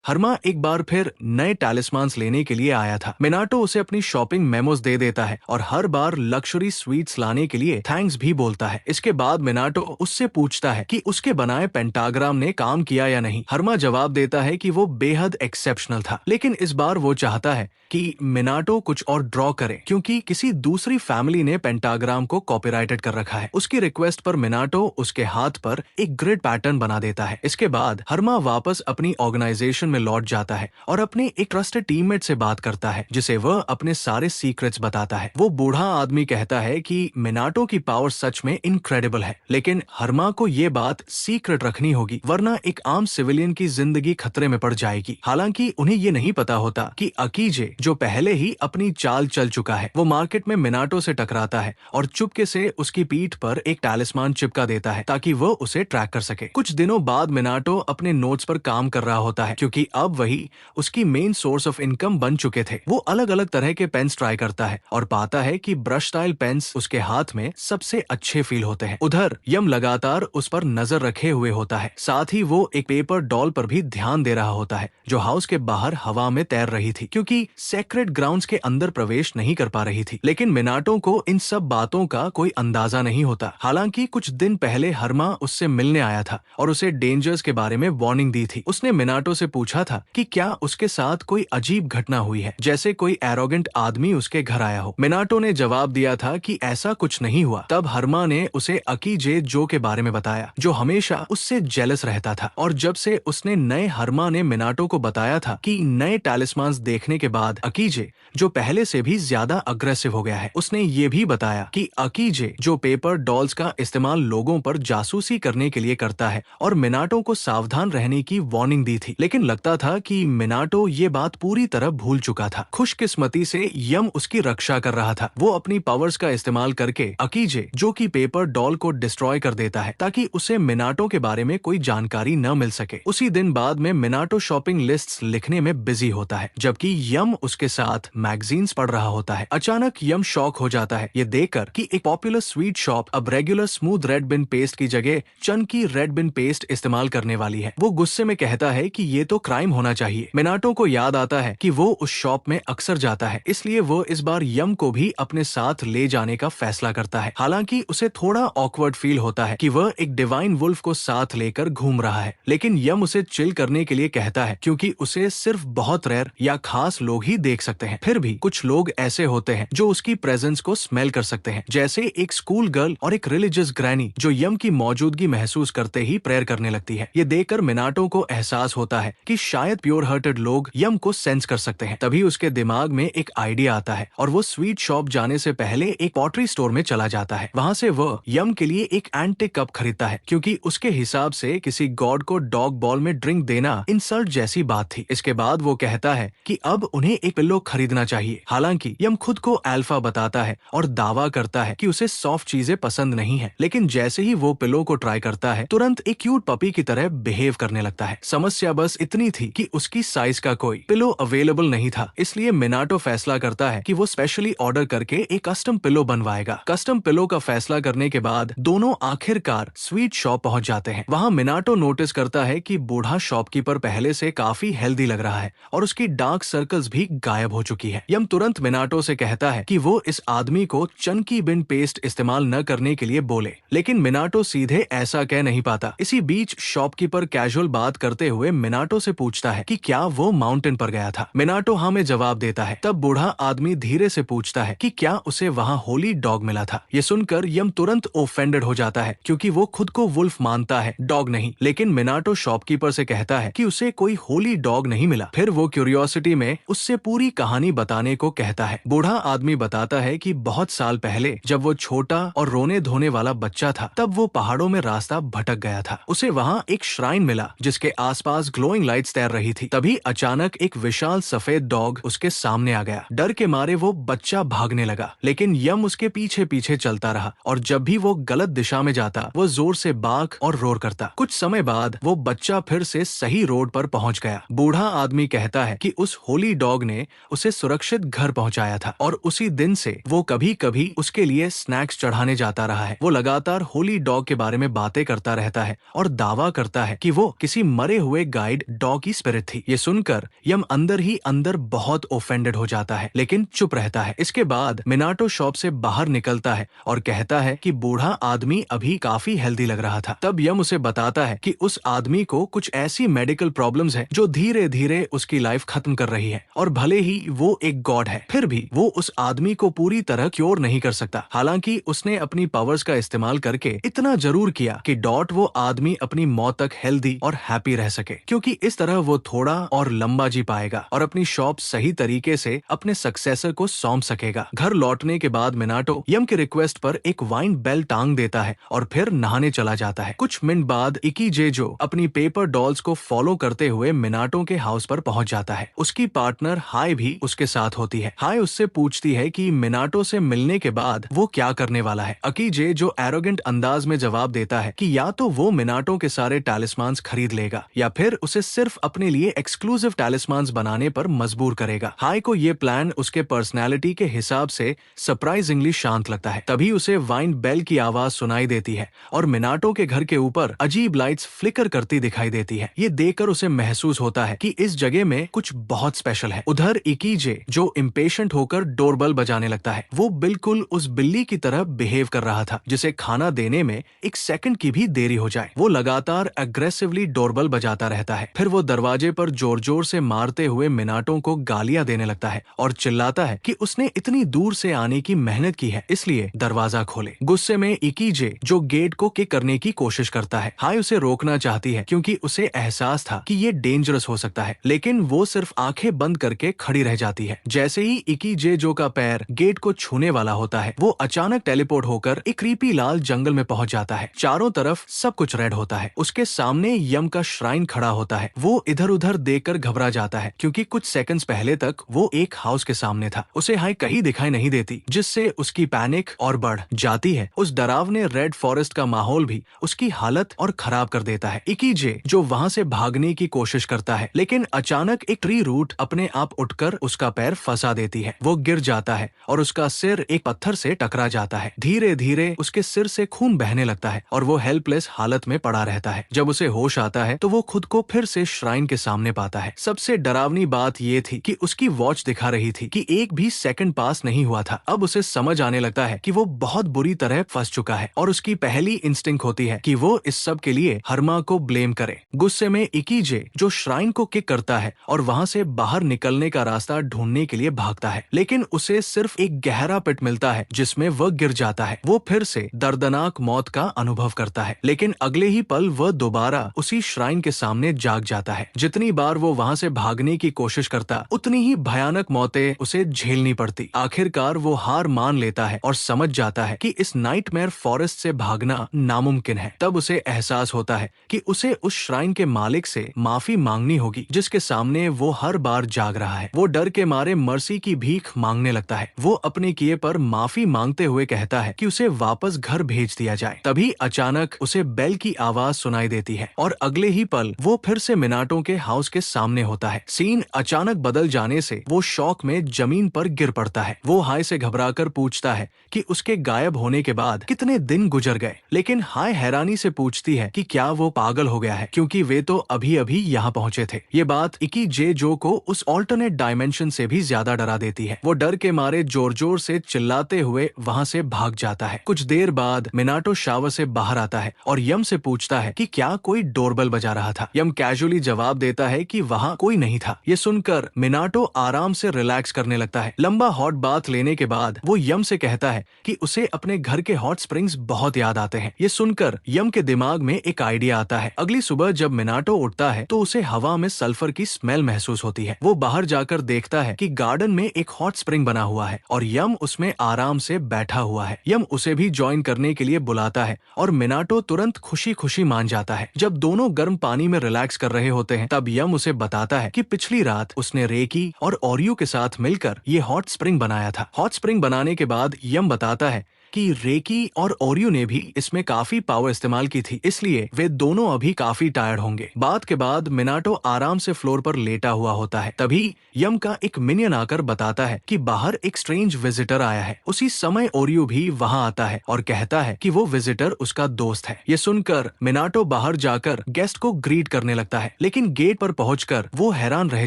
हर्मा एक बार फिर नए टैलिस्मान्स लेने के लिए आया था। मिनाटो उसे अपनी शॉपिंग मेमोज दे देता है और हर बार लग्जरी स्वीट्स लाने के लिए थैंक्स भी बोलता है। इसके बाद मिनाटो उससे पूछता है कि उसके बनाए पेंटाग्राम ने काम किया या नहीं। हर्मा जवाब देता है कि वो बेहद एक्सेप्शनल था, लेकिन इस बार वो चाहता है कि मिनाटो कुछ और ड्रॉ करे क्योंकि किसी दूसरी फैमिली ने पेंटाग्राम को कॉपीराइटेड कर रखा है। उसकी रिक्वेस्ट पर मिनाटो उसके हाथ पर एक ग्रिड पैटर्न बना देता है। इसके बाद हर्मा वापस अपनी ऑर्गेनाइजेशन में लौट जाता है और अपने एक ट्रस्टेड टीममेट से बात करता है, जिसे वह अपने सारे सीक्रेट्स बताता है। वो बूढ़ा आदमी कहता है कि मिनाटो की पावर सच में इनक्रेडिबल है, लेकिन हर्मा को ये बात सीक्रेट रखनी होगी वरना एक आम सिविलियन की जिंदगी खतरे में पड़ जाएगी। हालांकि उन्हें ये नहीं पता होता कि अकीजे, जो पहले ही अपनी चाल चल चुका है, वो मार्केट में मिनाटो से टकराता है और चुपके से उसकी पीठ पर एक टैलिस्मान चिपका देता है ताकि वो उसे ट्रैक कर सके। कुछ दिनों बाद मिनाटो अपने नोट्स पर काम कर रहा होता है क्योंकि अब वही उसकी मेन सोर्स ऑफ इनकम बन चुके थे। वो अलग अलग तरह के पेन्स ट्राई करता है और पाता है कि ब्रश स्टाइल पेन्स उसके हाथ में सबसे अच्छे फील होते हैं। उधर यम लगातार उस पर नजर रखे हुए होता है। साथ ही वो एक पेपर डॉल पर भी ध्यान दे रहा होता है जो हाउस के बाहर हवा में तैर रही थी क्योंकि सेक्रेट ग्राउंड्स के अंदर प्रवेश नहीं कर पा रही थी। लेकिन मिनाटो को इन सब बातों का कोई अंदाजा नहीं होता। हालांकि कुछ दिन पहले हर्मा उससे मिलने आया था और उसे डेंजर्स के बारे में वार्निंग दी थी। उसने मिनाटो से पूछा था कि क्या उसके साथ कोई अजीब घटना हुई है, जैसे कोई एरोगेंट आदमी उसके घर आया हो। मिनाटो ने जवाब दिया था कि ऐसा कुछ नहीं हुआ। तब हर्मा ने उसे अकीजे जो के बारे में बताया, जो हमेशा उससे जेलस रहता था। और जब से उसने नए हर्मा ने मिनाटो को बताया था कि नए टैलिस्मान्स देखने के बाद अकीजे, जो पहले से भी ज्यादा अग्रेसिव हो गया है। उसने ये भी बताया कि अकीजे, जो पेपर डॉल्स का इस्तेमाल लोगों पर जासूसी करने के लिए करता है, और मिनाटो को सावधान रहने की वार्निंग दी थी। लेकिन लगता था कि मिनाटो ये बात पूरी तरह भूल चुका था। खुशकिस्मती से यम उसकी रक्षा कर रहा था। वो अपनी पावर्स का इस्तेमाल करके अकीजे, जो कि पेपर डॉल को डिस्ट्रॉय कर देता है ताकि उसे मिनाटो के बारे में कोई जानकारी न मिल सके। उसी दिन बाद में मिनाटो शॉपिंग लिस्ट्स लिखने में बिजी होता है जबकि यम उसके साथ मैगजीन्स पढ़ रहा होता है। अचानक यम शॉक हो जाता है ये देखकर कि एक पॉपुलर स्वीट शॉप अब रेगुलर स्मूथ रेड बिन पेस्ट की जगह चंकी रेड बिन पेस्ट इस्तेमाल करने वाली है। वो गुस्से में कहता है कि ये तो क्राइम होना चाहिए। मिनाटो को याद आता है कि वो उस शॉप में अक्सर जाता है, इसलिए वो इस बार यम को भी अपने साथ ले जाने का फैसला करता है। हालांकि उसे थोड़ा ऑकवर्ड फील होता है कि वह एक डिवाइन वुल्फ को साथ लेकर घूम रहा है, लेकिन यम उसे चिल करने के लिए कहता है क्योंकि उसे सिर्फ बहुत रेयर या खास लोग ही देख सकते हैं। फिर भी कुछ लोग ऐसे होते हैं जो उसकी प्रेजेंस को स्मेल कर सकते हैं, जैसे एक स्कूल गर्ल और एक रिलीजियस ग्रैनी जो यम की मौजूदगी महसूस करते ही प्रेयर करने लगती है। ये देखकर मिनाटो को एहसास होता है कि शायद प्योर हार्टेड लोग यम को सेंस कर सकते हैं। तभी उसके दिमाग में एक आइडिया आता है और वो स्वीट शॉप जाने से पहले एक पॉटरी स्टोर में चला जाता है। वहाँ से वह यम के लिए एक एंटिक कप खरीदता है क्योंकि उसके हिसाब से किसी गॉड को डॉग बॉल में ड्रिंक देना इंसल्ट जैसी बात थी। इसके बाद वो कहता है कि अब उन्हें एक पिल्लो खरीदना चाहिए। हालांकि यम खुद को अल्फा बताता है और दावा करता है कि उसे सॉफ्ट चीजें पसंद नहीं है, लेकिन जैसे ही वो पिल्लो को ट्राई करता है तुरंत एक क्यूट पपी की तरह बिहेव करने लगता है। समस्या बस इतनी थी कि उसकी साइज का कोई पिलो अवेलेबल नहीं था, इसलिए मिनाटो फैसला करता है कि वो स्पेशली ऑर्डर करके एक कस्टम पिलो बनवाएगा। कस्टम पिलो का फैसला करने के बाद दोनों आखिरकार स्वीट शॉप पहुंच जाते हैं। वहाँ मिनाटो नोटिस करता है कि बूढ़ा शॉपकीपर पहले से काफी हेल्दी लग रहा है और उसकी डार्क सर्कल्स भी गायब हो चुकी है। यम तुरंत मिनाटो से कहता है कि वो इस आदमी को चंकी बिन पेस्ट इस्तेमाल न करने के लिए बोले, लेकिन मिनाटो सीधे ऐसा कह नहीं पाता। इसी बीच शॉपकीपर कैजुअल बात करते हुए मिनाटो से पूछता है कि क्या वो माउंटेन पर गया था। मिनाटो हाँ में जवाब देता है। तब बूढ़ा आदमी धीरे से पूछता है कि क्या उसे वहाँ होली डॉग मिला था। ये सुनकर यम तुरंत ऑफेंडेड हो जाता है क्योंकि वो खुद को वुल्फ मानता है, डॉग नहीं। लेकिन मिनाटो शॉपकीपर से कहता है कि उसे कोई होली डॉग नहीं मिला। फिर वो क्यूरियोसिटी में उससे पूरी कहानी बताने को कहता है। बूढ़ा आदमी बताता है कि बहुत साल पहले जब वो छोटा और रोने धोने वाला बच्चा था तब वो पहाड़ों में रास्ता भटक गया था। उसे वहाँ एक श्राइन मिला जिसके आसपास ग्लोइंग लाइट्स तैर रही थी। तभी अचानक एक विशाल सफेद डॉग उसके सामने आ गया। डर के मारे वो बच्चा भागने लगा, लेकिन यम उसके पीछे पीछे चलता रहा और जब भी वो गलत दिशा में जाता वो जोर से बाक और रोर करता। कुछ समय बाद वो बच्चा फिर से सही रोड पर पहुंच गया। बूढ़ा आदमी कहता है कि उस होली डॉग ने उसे सुरक्षित घर पहुंचाया था और उसी दिन से वो कभी कभी उसके लिए स्नैक्स चढ़ाने जाता रहा है। वो लगातार होली डॉग के बारे में बातें करता रहता है और दावा करता है कि वो किसी मरे हुए गाइड शॉ की स्पिरिट थी। ये सुनकर यम अंदर ही अंदर बहुत ऑफेंडेड हो जाता है, लेकिन चुप रहता है। इसके बाद मिनाटो शॉप से बाहर निकलता है और कहता है कि बूढ़ा आदमी अभी काफी हेल्दी लग रहा था। तब यम उसे बताता है कि उस आदमी को कुछ ऐसी मेडिकल प्रॉब्लम्स है जो धीरे धीरे उसकी लाइफ खत्म कर रही है, और भले ही वो एक गॉड है, फिर भी वो उस आदमी को पूरी तरह क्योर नहीं कर सकता। हालांकि उसने अपनी पावर्स का इस्तेमाल करके इतना जरूर किया कि डॉट वो आदमी अपनी मौत तक हेल्दी और हैप्पी रह सके, क्योंकि इस तरह वो थोड़ा और लंबा जी पाएगा और अपनी शॉप सही तरीके से अपने सक्सेसर को सौंप सकेगा। घर लौटने के बाद मिनाटो यम की रिक्वेस्ट पर एक वाइन बेल टांग देता है और फिर नहाने चला जाता है। कुछ मिनट बाद इकीजे अपनी पेपर डॉल्स को फॉलो करते हुए मिनाटो के हाउस पर पहुंच जाता है। उसकी पार्टनर हाय भी उसके साथ होती है। हाय उससे पूछती है कि मिनाटो से मिलने के बाद वो क्या करने वाला है। अकीजे जो एरोगेंट अंदाज में जवाब देता है कि या तो वो मिनाटो के सारे टैलिस्मान्स खरीद लेगा या फिर उसे सिर्फ अपने लिए एक्सक्लूसिव टैलिस्मान्स बनाने पर मजबूर करेगा। हाय को ये प्लान उसके पर्सनैलिटी के हिसाब से सरप्राइजिंगली शांत लगता है। तभी उसे वाइन बेल की आवाज सुनाई देती है और मिनाटो के घर के ऊपर अजीब लाइट्स फ्लिकर करती दिखाई देती है। ये देखकर उसे महसूस होता है कि इस जगह में कुछ बहुत स्पेशल है। उधर इकीजे जो इम्पेशेंट होकर डोरबेल बजाने लगता है। वो बिल्कुल उस बिल्ली की तरह बिहेव कर रहा था जिसे खाना देने में एक सेकंड की भी देरी हो जाए। वो लगातार अग्रेसिवली डोरबेल बजाता रहता है। फिर वो दरवाजे पर जोर जोर से मारते हुए मिनाटो को गालियां देने लगता है और चिल्लाता है कि उसने इतनी दूर से आने की मेहनत की है, इसलिए दरवाजा खोले। गुस्से में इकीजे जो गेट को किक करने की कोशिश करता है। हाय उसे रोकना चाहती है क्योंकि उसे एहसास था कि ये डेंजरस हो सकता है, लेकिन वो सिर्फ आंखें बंद करके खड़ी रह जाती है। जैसे ही इकीजे जो का पैर गेट को छूने वाला होता है, वो अचानक टेलीपोर्ट होकर एक क्रीपी लाल जंगल में पहुंच जाता है। चारों तरफ सब कुछ रेड होता है। उसके सामने यम का श्राइन खड़ा होता है। वो इधर उधर देखकर घबरा जाता है क्योंकि कुछ सेकंड्स पहले तक वो एक हाउस के सामने था। उसे हाय कहीं दिखाई नहीं देती, जिससे उसकी पैनिक और बढ़ जाती है। उस डरावने रेड फॉरेस्ट का माहौल भी उसकी हालत और खराब कर देता है। इकीजे जो वहां से भागने की कोशिश करता है, लेकिन अचानक एक ट्री रूट अपने आप उठकर उसका पैर फंसा देती है। वो गिर जाता है और उसका सिर एक पत्थर से टकरा जाता है। धीरे धीरे उसके सिर से खून बहने लगता है और वो हेल्पलेस हालत में पड़ा रहता है। जब उसे होश आता है तो वो खुद को फिर से श्राइन के सामने पाता है। सबसे डरावनी बात ये थी कि उसकी वॉच दिखा रही थी कि एक भी सेकंड पास नहीं हुआ था। अब उसे समझ आने लगता है कि वो बहुत बुरी तरह फंस चुका है और उसकी पहली इंस्टिंक्ट होती है कि वो इस सब के लिए हरमा को ब्लेम करे। गुस्से में इकीजे जो श्राइन को किक करता है और वहां से बाहर निकलने का रास्ता ढूंढने के लिए भागता है, लेकिन उसे सिर्फ एक गहरा पिट मिलता है जिसमें वह गिर जाता है। वो फिर से दर्दनाक मौत का अनुभव करता है, लेकिन अगले ही पल वह दोबारा उसी श्राइन के सामने जाग जाता है। जितनी बार वो वहां से भागने की कोशिश करता, उतनी ही भयानक मौतें उसे झेलनी पड़ती। आखिरकार वो हार मान लेता है और समझ जाता है कि इस नाइटमेयर फॉरेस्ट से भागना नामुमकिन है। तब उसे एहसास होता है कि उसे उस श्राइन के मालिक से माफी मांगनी होगी जिसके सामने वो हर बार जाग रहा है। वो डर के मारे मर्सी की भीख मांगने लगता है। वो अपने किए पर माफी मांगते हुए कहता है कि उसे वापस घर भेज दिया जाए। तभी अचानक उसे बेल की आवाज सुनाई देती है और अगले ही पल वो फिर से मिनाटो के हाउस के सामने होता है। सीन अचानक बदल जाने से वो शॉक में जमीन पर गिर पड़ता है। वो हाय से घबराकर पूछता है कि उसके गायब होने के बाद कितने दिन गुजर गए, लेकिन हाय हैरानी से पूछती है कि क्या वो पागल हो गया है क्योंकि वे तो अभी अभी यहाँ पहुंचे थे। ये बात इकीजे जो को उस ऑल्टरनेट डायमेंशन से भी ज्यादा डरा देती है। वो डर के मारे जोर जोर से चिल्लाते हुए वहाँ से भाग जाता है। कुछ देर बाद मिनाटो शावर से बाहर आता है और यम से पूछता है कि क्या कोई डोरबेल बजा रहा था। यम कैजुअली जवाब देता है कि वहाँ कोई नहीं था। ये सुनकर मिनाटो आराम से रिलैक्स करने लगता है। लंबा हॉट बाथ लेने के बाद वो यम से कहता है कि उसे अपने घर के हॉट स्प्रिंग्स बहुत याद आते हैं। ये सुनकर यम के दिमाग में एक आइडिया आता है। अगली सुबह जब मिनाटो उठता है तो उसे हवा में सल्फर की स्मेल महसूस होती है। वो बाहर जाकर देखता है कि गार्डन में एक हॉट स्प्रिंग बना हुआ है और यम उसमें आराम से बैठा हुआ है। यम उसे भी ज्वाइन करने के लिए बुलाता है और मिनाटो तुरंत खुशी खुशी मान जाता है। जब दोनों गर्म पानी में रिलैक्स कर रहे होते हैं तब यम उसे बताता है कि पिछली रात उसने रेकी और ओरियो के साथ मिलकर ये हॉट स्प्रिंग बनाया था। हॉट स्प्रिंग बनाने के बाद यम बताता है कि रेकी और ओरियो ने भी इसमें काफी पावर इस्तेमाल की थी, इसलिए वे दोनों अभी काफी टायर्ड होंगे। बात के बाद मिनाटो आराम से फ्लोर पर लेटा हुआ होता है। तभी यम का एक मिनियन आकर बताता है कि बाहर एक स्ट्रेंज विजिटर आया है। उसी समय ओरियो भी वहां आता है और कहता है कि वो विजिटर उसका दोस्त है। ये सुनकर मिनाटो बाहर जाकर गेस्ट को ग्रीट करने लगता है, लेकिन गेट पर पहुंचकर वो हैरान रह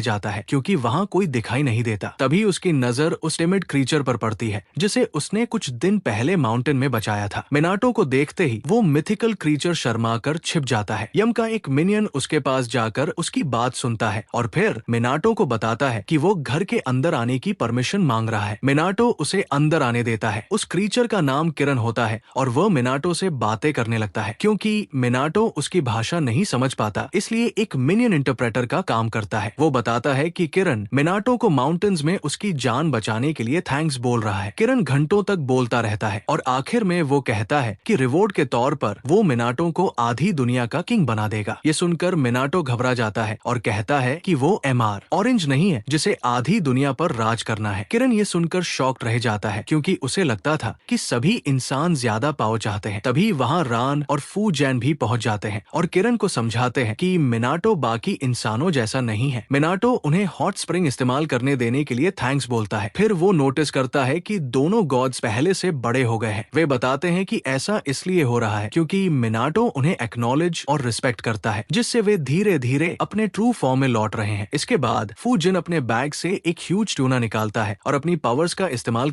जाता है क्योंकि वहां कोई दिखाई नहीं देता। तभी उसकी नजर उस टिमिड क्रीचर पर पड़ती है जिसे उसने कुछ दिन पहले माउंटेन में बचाया था। मिनाटो को देखते ही वो मिथिकल क्रीचर शर्मा कर छिप जाता है। यम का एक मिनियन उसके पास जाकर उसकी बात सुनता है और फिर मिनाटो को बताता है कि वो घर के अंदर आने की परमिशन मांग रहा है। मिनाटो उसे अंदर आने देता है। उस क्रीचर का नाम किरण होता है और वह मिनाटो से बातें करने लगता है। क्योंकि मिनाटो उसकी भाषा नहीं समझ पाता, इसलिए एक मिनियन इंटरप्रेटर का काम करता है। वो बताता है कि किरण मिनाटो को माउंटेन्स में उसकी जान बचाने के लिए थैंक्स बोल रहा है। किरण घंटों तक बोलता रहता है और आखिर में वो कहता है कि रिवॉर्ड के तौर पर वो मिनाटो को आधी दुनिया का किंग बना देगा। ये सुनकर मिनाटो घबरा जाता है और कहता है कि वो एमआर ऑरेंज नहीं है जिसे आधी दुनिया पर राज करना है। किरण ये सुनकर शॉक्ड रह जाता है क्योंकि उसे लगता था कि सभी इंसान ज्यादा पावर चाहते हैं। तभी वहाँ रान और फू जैन भी पहुँच जाते हैं और किरण को समझाते हैं कि मिनाटो बाकी इंसानों जैसा नहीं है। मिनाटो उन्हें हॉट स्प्रिंग इस्तेमाल करने देने के लिए थैंक्स बोलता है। फिर वो नोटिस करता है कि दोनों गॉड्स पहले से बड़े हो गए हैं। वे बताते हैं कि ऐसा इसलिए हो रहा है क्योंकि मिनाटो उन्हें एक्नॉलेज और रिस्पेक्ट करता है, जिससे वे धीरे धीरे अपने ट्रू फॉर्म में लौट रहे हैं। इसके बाद फूजिन अपने बैग से एक ह्यूज ट्यूना निकालता है और अपनी पावर्स का इस्तेमाल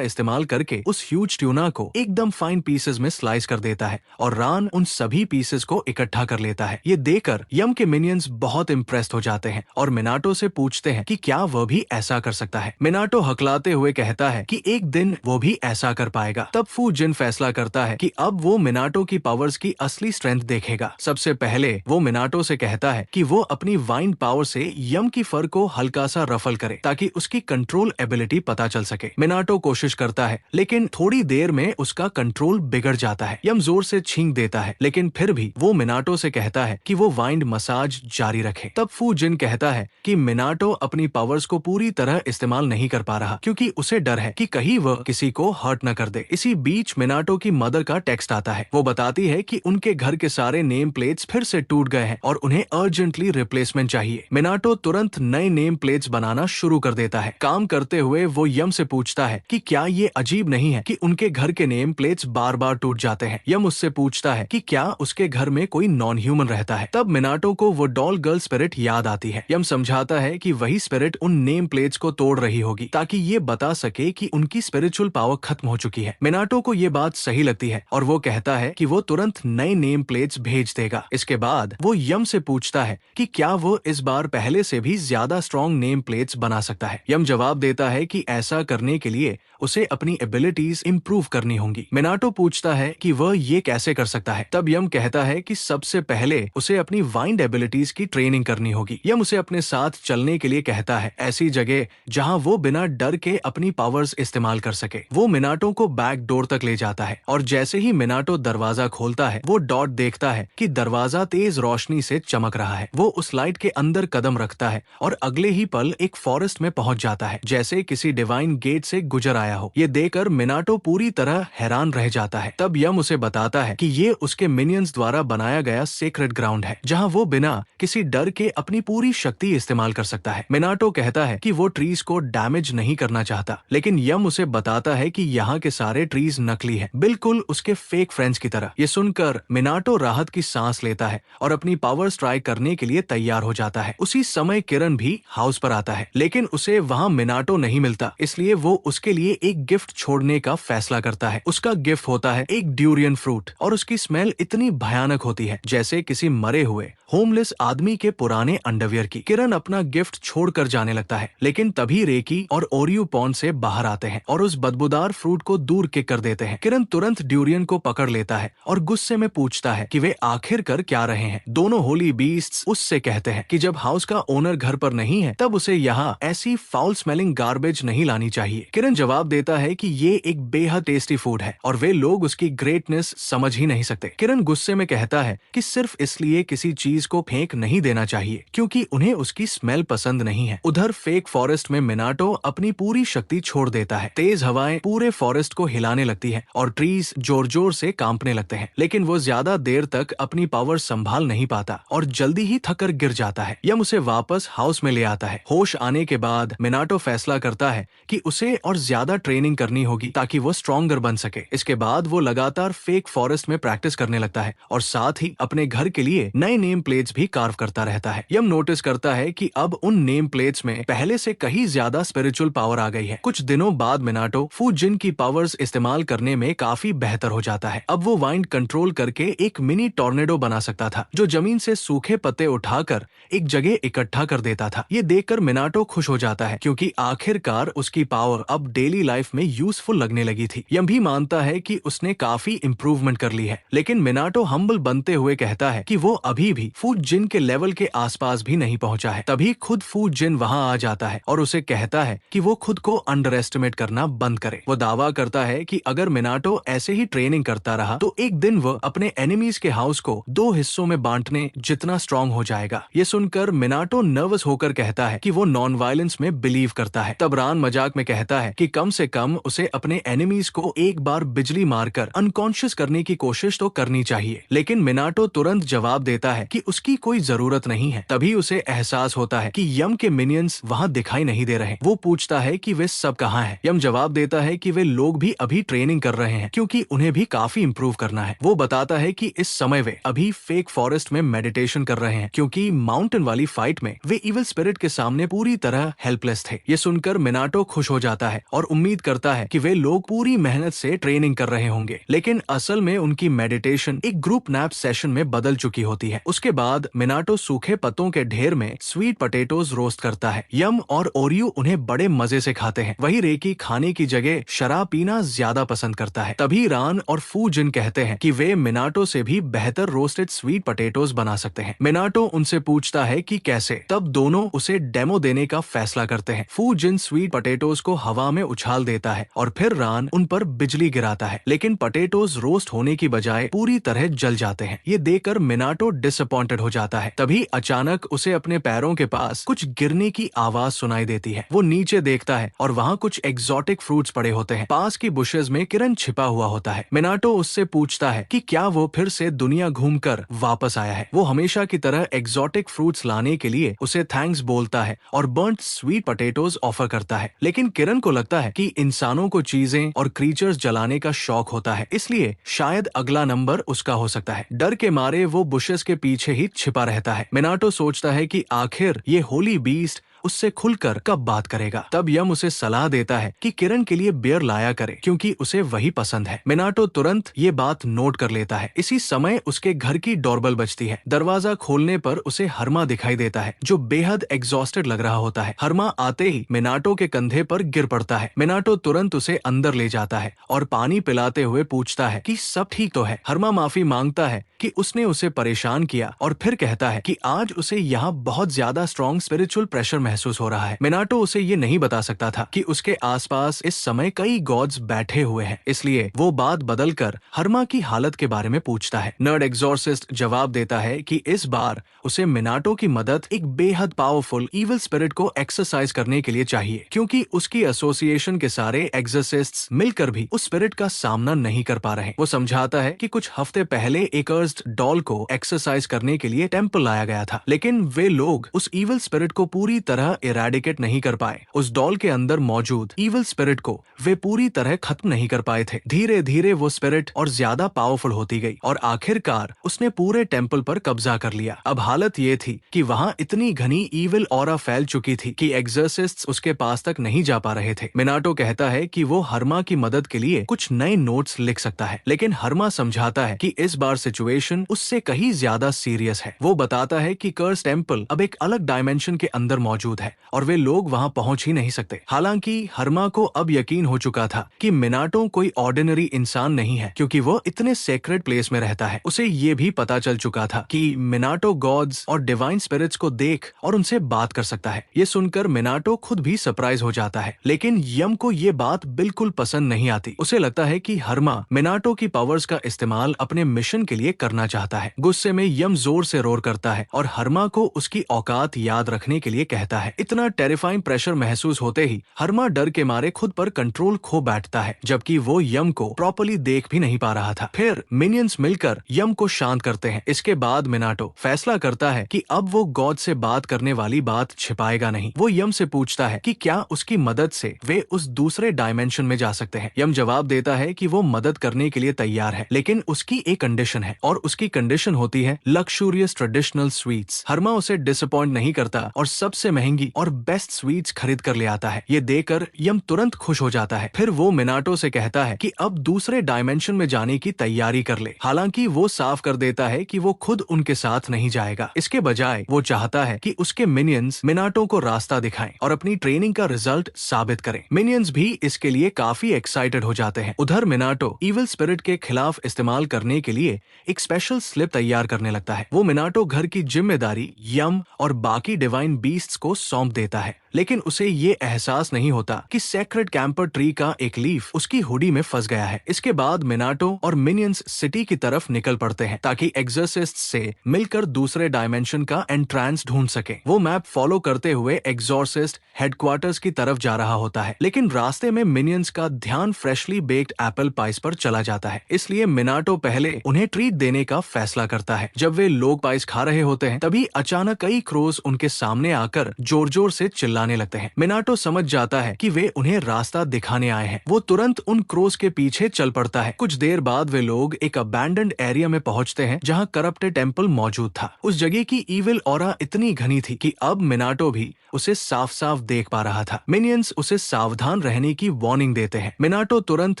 करके उस ह्यूज ट्यूना को एकदम फाइन पीसेस में स्लाइस कर देता है और रान उन सभी पीसेस को इकट्ठा कर लेता है। ये देखकर यम के मिनियंस बहुत इम्प्रेस्ड हो जाते हैं और मिनाटो से पूछते हैं कि क्या वह भी ऐसा कर सकता है। मिनाटो हकलाते हुए कहता है कि एक दिन वो भी ऐसा कर पाएगा। तब फूजिन फैसला करता है कि अब वो मिनाटो की पावर्स की असली स्ट्रेंथ देखेगा। सबसे पहले वो मिनाटो से कहता है कि वो अपनी वाइंड पावर से यम की फर को हल्का सा रफल करे ताकि उसकी कंट्रोल एबिलिटी पता चल सके। मिनाटो कोशिश करता है लेकिन थोड़ी देर में उसका कंट्रोल बिगड़ जाता है। यम जोर से छींक देता है लेकिन फिर भी वो मिनाटो से कहता है कि वो वाइंड मसाज जारी रखे। तब फू जिन कहता है कि मिनाटो अपनी पावर्स को पूरी तरह इस्तेमाल नहीं कर पा रहा क्योंकि उसे डर है कि कहीं वह किसी को हर्ट न कर दे। इसी बीच मिनाटो की मदर का टेक्स्ट आता है। वो बताती है कि उनके घर के सारे नेम प्लेट्स फिर से टूट गए हैं और उन्हें अर्जेंटली रिप्लेसमेंट चाहिए। मिनाटो तुरंत नए नेम प्लेट्स बनाना शुरू कर देता है। काम करते हुए वो यम से पूछता है कि क्या ये अजीब नहीं है कि उनके घर के नेम प्लेट्स बार बार टूट जाते हैं। यम उससे पूछता है कि क्या उसके घर में कोई नॉन ह्यूमन रहता है। तब मिनाटो को वो डॉल गर्ल स्पिरिट याद आती है। यम समझाता है कि वही स्पिरिट उन नेम प्लेट्स को तोड़ रही होगी ताकि ये बता सके कि उनकी स्पिरिचुअल पावर खत्म हो चुकी है। मिनाटो को ये बात सही लगती है और वो कहता है कि वो तुरंत नए नेम प्लेट्स भेज देगा। इसके बाद वो यम से पूछता है कि क्या वो इस बार पहले से भी ज्यादा स्ट्रॉन्ग नेम प्लेट्स बना सकता है। यम जवाब देता है कि ऐसा करने के लिए उसे अपनी एबिलिटीज इंप्रूव करनी होंगी। मिनाटो पूछता है कि वह ये कैसे कर सकता है। तब यम कहता है कि सबसे पहले उसे अपनी वाइंड एबिलिटीज की ट्रेनिंग करनी होगी। यम उसे अपने साथ चलने के लिए कहता है, ऐसी जगह जहां वो बिना डर के अपनी पावर्स इस्तेमाल कर सके। वो मिनाटो को बैक डोर तक ले जाता है और जैसे ही मिनाटो दरवाजा खोलता है वो डॉट देखता है कि दरवाजा तेज रोशनी से चमक रहा है। वो उस लाइट के अंदर कदम रखता है और अगले ही पल एक फॉरेस्ट में पहुंच जाता है जैसे किसी डिवाइन गेट से गुजर आया हो। ये देखकर मिनाटो पूरी तरह हैरान रह जाता है। तब यम उसे बताता है कि ये उसके मिनियंस द्वारा बनाया गया सीक्रेट ग्राउंड है जहां वो बिना किसी डर के अपनी पूरी शक्ति इस्तेमाल कर सकता है। मिनाटो कहता है कि वो ट्रीज को डैमेज नहीं करना चाहता, लेकिन यम उसे बताता है कि यहाँ के सारे ट्रीज नकली हैं, बिल्कुल उसके फेक फ्रेंड्स की तरह। ये सुनकर मिनाटो राहत की सांस लेता है और अपनी पावर्स ट्राई करने के लिए तैयार हो जाता है। उसी समय किरण भी हाउस पर आता है, लेकिन उसे वहाँ मिनाटो नहीं मिलता, इसलिए वो उसके लिए एक गिफ्ट छोड़ने का फैसला करता है। उसका गिफ्ट होता है एक ड्यूरियन फ्रूट और उसकी स्मेल इतनी भयानक होती है जैसे किसी मरे हुए होमलेस आदमी के पुराने अंडरवियर की। किरण अपना गिफ्ट छोड़कर जाने लगता है, लेकिन तभी रेकी और ओरियो पॉन्ड से बाहर आते हैं और उस बदबूदार फ्रूट को दूर किक कर देते हैं। किरण तुरंत ड्यूरियन को पकड़ लेता है और गुस्से में पूछता है कि वे आखिर कर क्या रहे हैं। दोनों होली बीस्ट्स उससे कहते हैं कि जब हाउस का ओनर घर पर नहीं है तब उसे यहाँ ऐसी फाउल स्मेलिंग गार्बेज नहीं लानी चाहिए। किरण जवाब देता है कि ये एक बेहद टेस्टी फूड है और वे लोग उसकी ग्रेटनेस समझ ही नहीं सकते। किरण गुस्से में कहता है कि सिर्फ इसलिए किसी चीज को फेंक नहीं देना चाहिए क्योंकि उन्हें उसकी स्मेल पसंद नहीं है। उधर फेक फॉरेस्ट में मिनाटो अपनी पूरी शक्ति छोड़ देता है। तेज हवाएं हवाएं पूरे फॉरेस्ट को हिलाने लगती है और ट्रीज जोर जोर से कांपने लगते हैं, लेकिन वो ज्यादा देर तक अपनी पावर संभाल नहीं पाता और जल्दी ही थककर गिर जाता है। यम उसे वापस हाउस में ले आता है। होश आने के बाद मिनाटो फैसला करता है कि उसे और ज्यादा ट्रेनिंग करनी होगी ताकि वो स्ट्रॉन्गर बन सके। इसके बाद वो लगातार फेक फॉरेस्ट में प्रैक्टिस करने लगता है और साथ ही अपने घर के लिए नए नेम प्लेट्स भी कार्व करता रहता है। यम नोटिस करता है कि अब उन नेम प्लेट्स में पहले से कहीं ज्यादा स्पिरिचुअल पावर आ गई है। कुछ दिनों बाद मिनाटो फूजिन की पावर्स इस्तेमाल करने में काफी बेहतर हो जाता है। अब वो वाइंड कंट्रोल करके एक मिनी टॉर्नेडो बना सकता था जो जमीन से सूखे पत्ते उठाकर एक जगह इकट्ठा कर देता था। ये देखकर मिनाटो खुश हो जाता है क्योंकि आखिरकार उसकी पावर अब डेली लाइफ में यूजफुल लगने लगी थी। यम भी मानता है कि उसने काफी इम्प्रूवमेंट कर ली है, लेकिन मिनाटो हम्बल बनते हुए कहता है कि वो अभी भी फूजिन के लेवल के आसपास भी नहीं पहुंचा है। तभी खुद फूजिन वहां आ जाता है और उसे कहता है कि वो खुद को अंडर एस्टिमेट करना बंद करे। वो दावा करता है कि अगर मिनाटो ऐसे ही ट्रेनिंग करता रहा तो एक दिन वो अपने एनिमीज के हाउस को 2 हिस्सों में बांटने जितना स्ट्रॉन्ग हो जाएगा। ये सुनकर मिनाटो नर्वस होकर कहता है कि वो नॉन वायलेंस में बिलीव करता है। तब रान मजाक में कहता है कि कम से कम उसे अपने एनिमीज को एक बार बिजली मारकर अनकॉन्शियस करने की कोशिश तो करनी चाहिए, लेकिन मिनाटो तुरंत जवाब देता है कि उसकी कोई जरूरत नहीं है। तभी उसे एहसास होता है कि यम के मिनियंस वहाँ दिखाई नहीं दे रहे। वो पूछता है कि वे सब कहाँ हैं। यम जवाब देता है कि वे लोग भी अभी ट्रेनिंग कर रहे हैं क्योंकि उन्हें भी काफी इंप्रूव करना है। वो बताता है कि इस समय वे अभी फेक फॉरेस्ट में मेडिटेशन कर रहे हैं क्योंकि माउंटेन वाली फाइट में वे इविल स्पिरिट के सामने पूरी तरह हेल्पलेस थे। ये सुनकर मिनाटो खुश हो जाता है और उम्मीद करता है कि वे लोग पूरी मेहनत से ट्रेनिंग कर रहे होंगे, लेकिन असल में उनकी मेडिटेशन एक ग्रुप नैप सेशन में बदल चुकी होती है। उसके बाद मिनाटो सूखे पत्तों के ढेर में स्वीट पोटैटोज रोस्ट करता है। यम और ओरियो उन्हें बड़े मजे से खाते हैं। वही रेकी खाने की जगह शराब पीना ज्यादा पसंद करता है। तभी रान और फूजिन कहते हैं कि वे मिनाटो से भी बेहतर रोस्टेड स्वीट पोटैटोज बना सकते हैं। मिनाटो उनसे पूछता है कि कैसे। तब दोनों उसे डेमो देने का फैसला करते हैं। फूजिन स्वीट पोटैटोज को हवा में उछाल देता है और फिर रान उन पर बिजली गिराता है, लेकिन पोटैटोज रोस्ट होने की बजाय पूरी तरह जल जाते हैं। ये देखकर मिनाटो डिसअपॉइंटेड हो जाता है। तभी अचानक उसे अपने पैरों के पास कुछ गिरने की आवाज सुनाई देती है। वो नीचे देखता है और वहाँ कुछ एक्सोटिक फ्रूट्स पड़े होते हैं। पास की बुशेस में किरण छिपा हुआ होता है। मिनाटो उससे पूछता है कि क्या वो फिर से दुनिया घूमकर वापस आया है। वो हमेशा की तरह एक्सोटिक फ्रूट्स लाने के लिए उसे थैंक्स बोलता है और बर्न्ड स्वीट पोटैटोज ऑफर करता है, लेकिन किरण को लगता है कि इंसानों को चीजें और क्रीचर्स जलाने का शौक होता है, इसलिए शायद अगला नंबर उसका हो सकता है। डर के मारे वो बुशेस के पीछे ही छिपा रहता है। मिनाटो सोचता है कि आखिर ये होली बीस्ट उससे खुलकर कब बात करेगा। तब यम उसे सलाह देता है कि किरण के लिए बियर लाया करे क्योंकि उसे वही पसंद है। मिनाटो तुरंत ये बात नोट कर लेता है। इसी समय उसके घर की डोरबेल बजती है। दरवाजा खोलने पर उसे हरमा दिखाई देता है जो बेहद एग्जॉस्टेड लग रहा होता है। हरमा आते ही मिनाटो के कंधे पर गिर पड़ता है। मिनाटो तुरंत उसे अंदर ले जाता है और पानी पिलाते हुए पूछता है कि सब ठीक तो है। हरमा माफी मांगता है कि उसने उसे परेशान किया और फिर कहता है कि आज उसे यहाँ बहुत ज्यादा स्ट्रॉन्ग स्पिरिचुअल प्रेशर महसूस हो रहा है। मिनाटो उसे ये नहीं बता सकता था कि उसके आसपास इस समय कई गॉड्स बैठे हुए हैं, इसलिए वो बात बदलकर हरमा की हालत के बारे में पूछता है। नर्ड एग्जॉर्सिस्ट जवाब देता है कि इस बार उसे मिनाटो की मदद एक बेहद पावरफुल इविल स्पिरिट को एक्सरसाइज करने के लिए चाहिए क्योंकि उसकी एसोसिएशन के सारे एग्जॉर्सिस्ट्स मिलकर भी उस स्पिरिट का सामना नहीं कर पा रहे। वो समझाता है कि कुछ हफ्ते पहले एक कर्स्ड डॉल को एक्सरसाइज करने के लिए टेंपल लाया गया था, लेकिन वे लोग उस इविल स्पिरिट को पूरी तरह इरेडिकेट नहीं कर पाए। उस डॉल के अंदर मौजूद इविल स्पिरिट को वे पूरी तरह खत्म नहीं कर पाए थे। धीरे धीरे वो स्पिरिट और ज्यादा पावरफुल होती गई और आखिरकार उसने पूरे टेंपल पर कब्जा कर लिया। अब हालत ये थी कि वहाँ इतनी घनी इविल ऑरा फैल चुकी थी कि एग्जॉर्सिस्ट्स उसके पास तक नहीं जा पा रहे थे। मिनाटो कहता है कि वो हरमा की मदद के लिए कुछ नए नोट्स लिख सकता है, लेकिन हरमा समझाता है कि इस बार सिचुएशन उससे कहीं ज्यादा सीरियस है। वो बताता है कि कर्स टेंपल अब एक अलग डायमेंशन के अंदर मौजूद है और वे लोग वहां पहुंच ही नहीं सकते। हालांकि हरमा को अब यकीन हो चुका था कि मिनाटो कोई ऑर्डिनरी इंसान नहीं है क्योंकि वो इतने सेक्रेट प्लेस में रहता है। उसे ये भी पता चल चुका था कि मिनाटो गॉड्स और डिवाइन स्पिरिट्स को देख और उनसे बात कर सकता है। ये सुनकर मिनाटो खुद भी सरप्राइज हो जाता है, लेकिन यम को ये बात बिल्कुल पसंद नहीं आती। उसे लगता है कि हरमा मिनाटो की पावर्स का इस्तेमाल अपने मिशन के लिए करना चाहता है। गुस्से में यम जोर से रोर करता है और हरमा को उसकी औकात याद रखने के लिए कहता है। है। इतना टेरिफाइंग प्रेशर महसूस होते ही हर्मा डर के मारे खुद पर कंट्रोल खो बैठता है, जबकि वो यम को प्रॉपर्ली देख भी नहीं पा रहा था। फिर मिनियंस मिलकर यम को शांत करते हैं। इसके बाद मिनाटो फैसला करता है कि अब वो गॉड से बात करने वाली बात छिपाएगा नहीं। वो यम से पूछता है कि क्या उसकी मदद से वे उस दूसरे डायमेंशन में जा सकते हैं। यम जवाब देता है कि वो मदद करने के लिए तैयार है, लेकिन उसकी एक कंडीशन है, और उसकी कंडीशन होती है लक्सूरियस ट्रेडिशनल स्वीट्स। हर्मा उसे डिसअपॉइंट नहीं करता और सबसे महंगी और बेस्ट स्वीट्स खरीद कर ले आता है। ये देकर यम तुरंत खुश हो जाता है। फिर वो मिनाटो से कहता है कि अब दूसरे डायमेंशन में जाने की तैयारी कर ले। हालांकि वो साफ कर देता है कि वो खुद उनके साथ नहीं जाएगा। इसके बजाय वो चाहता है कि उसके मिनियंस मिनाटो को रास्ता दिखाएं और अपनी ट्रेनिंग का रिजल्ट साबित करें। मिनियंस भी इसके लिए काफी एक्साइटेड हो जाते हैं। उधर मिनाटो इविल स्पिरिट के खिलाफ इस्तेमाल करने के लिए एक स्पेशल स्लिप तैयार करने लगता है। वो मिनाटो घर की जिम्मेदारी यम और बाकी डिवाइन बीस्ट्स को सौंप देता है, लेकिन उसे ये एहसास नहीं होता कि सेक्रेड कैंपर ट्री का एक लीफ उसकी हुडी में फंस गया है। इसके बाद मिनाटो और मिनियंस सिटी की तरफ निकल पड़ते हैं ताकि एग्जॉर्सिस्ट से मिलकर दूसरे डायमेंशन का एंट्रेंस ढूंढ सके। वो मैप फॉलो करते हुए एग्जॉर्सिस्ट हेडक्वार्टर्स की तरफ जा रहा होता है, लेकिन रास्ते में मिनियंस का ध्यान फ्रेशली बेक्ड एप्पल पाइस पर चला जाता है। इसलिए मिनाटो पहले उन्हें ट्रीट देने का फैसला करता है। जब वे लोग पाइस खा रहे होते हैं, तभी अचानक कई क्रोज उनके सामने आकर जोर जोर से चिल्लाने लगते हैं। मिनाटो समझ जाता है कि वे उन्हें रास्ता दिखाने आए हैं। वो तुरंत उन क्रोज के पीछे चल पड़ता है। कुछ देर बाद वे लोग एक अबैंडन्ड एरिया में पहुंचते हैं जहां करप्टेड टेम्पल मौजूद था। उस जगह की ईविल ऑरा इतनी घनी थी कि अब मिनाटो भी उसे साफ साफ देख पा रहा था। मिनियंस उसे सावधान रहने की वार्निंग देते हैं। मिनाटो तुरंत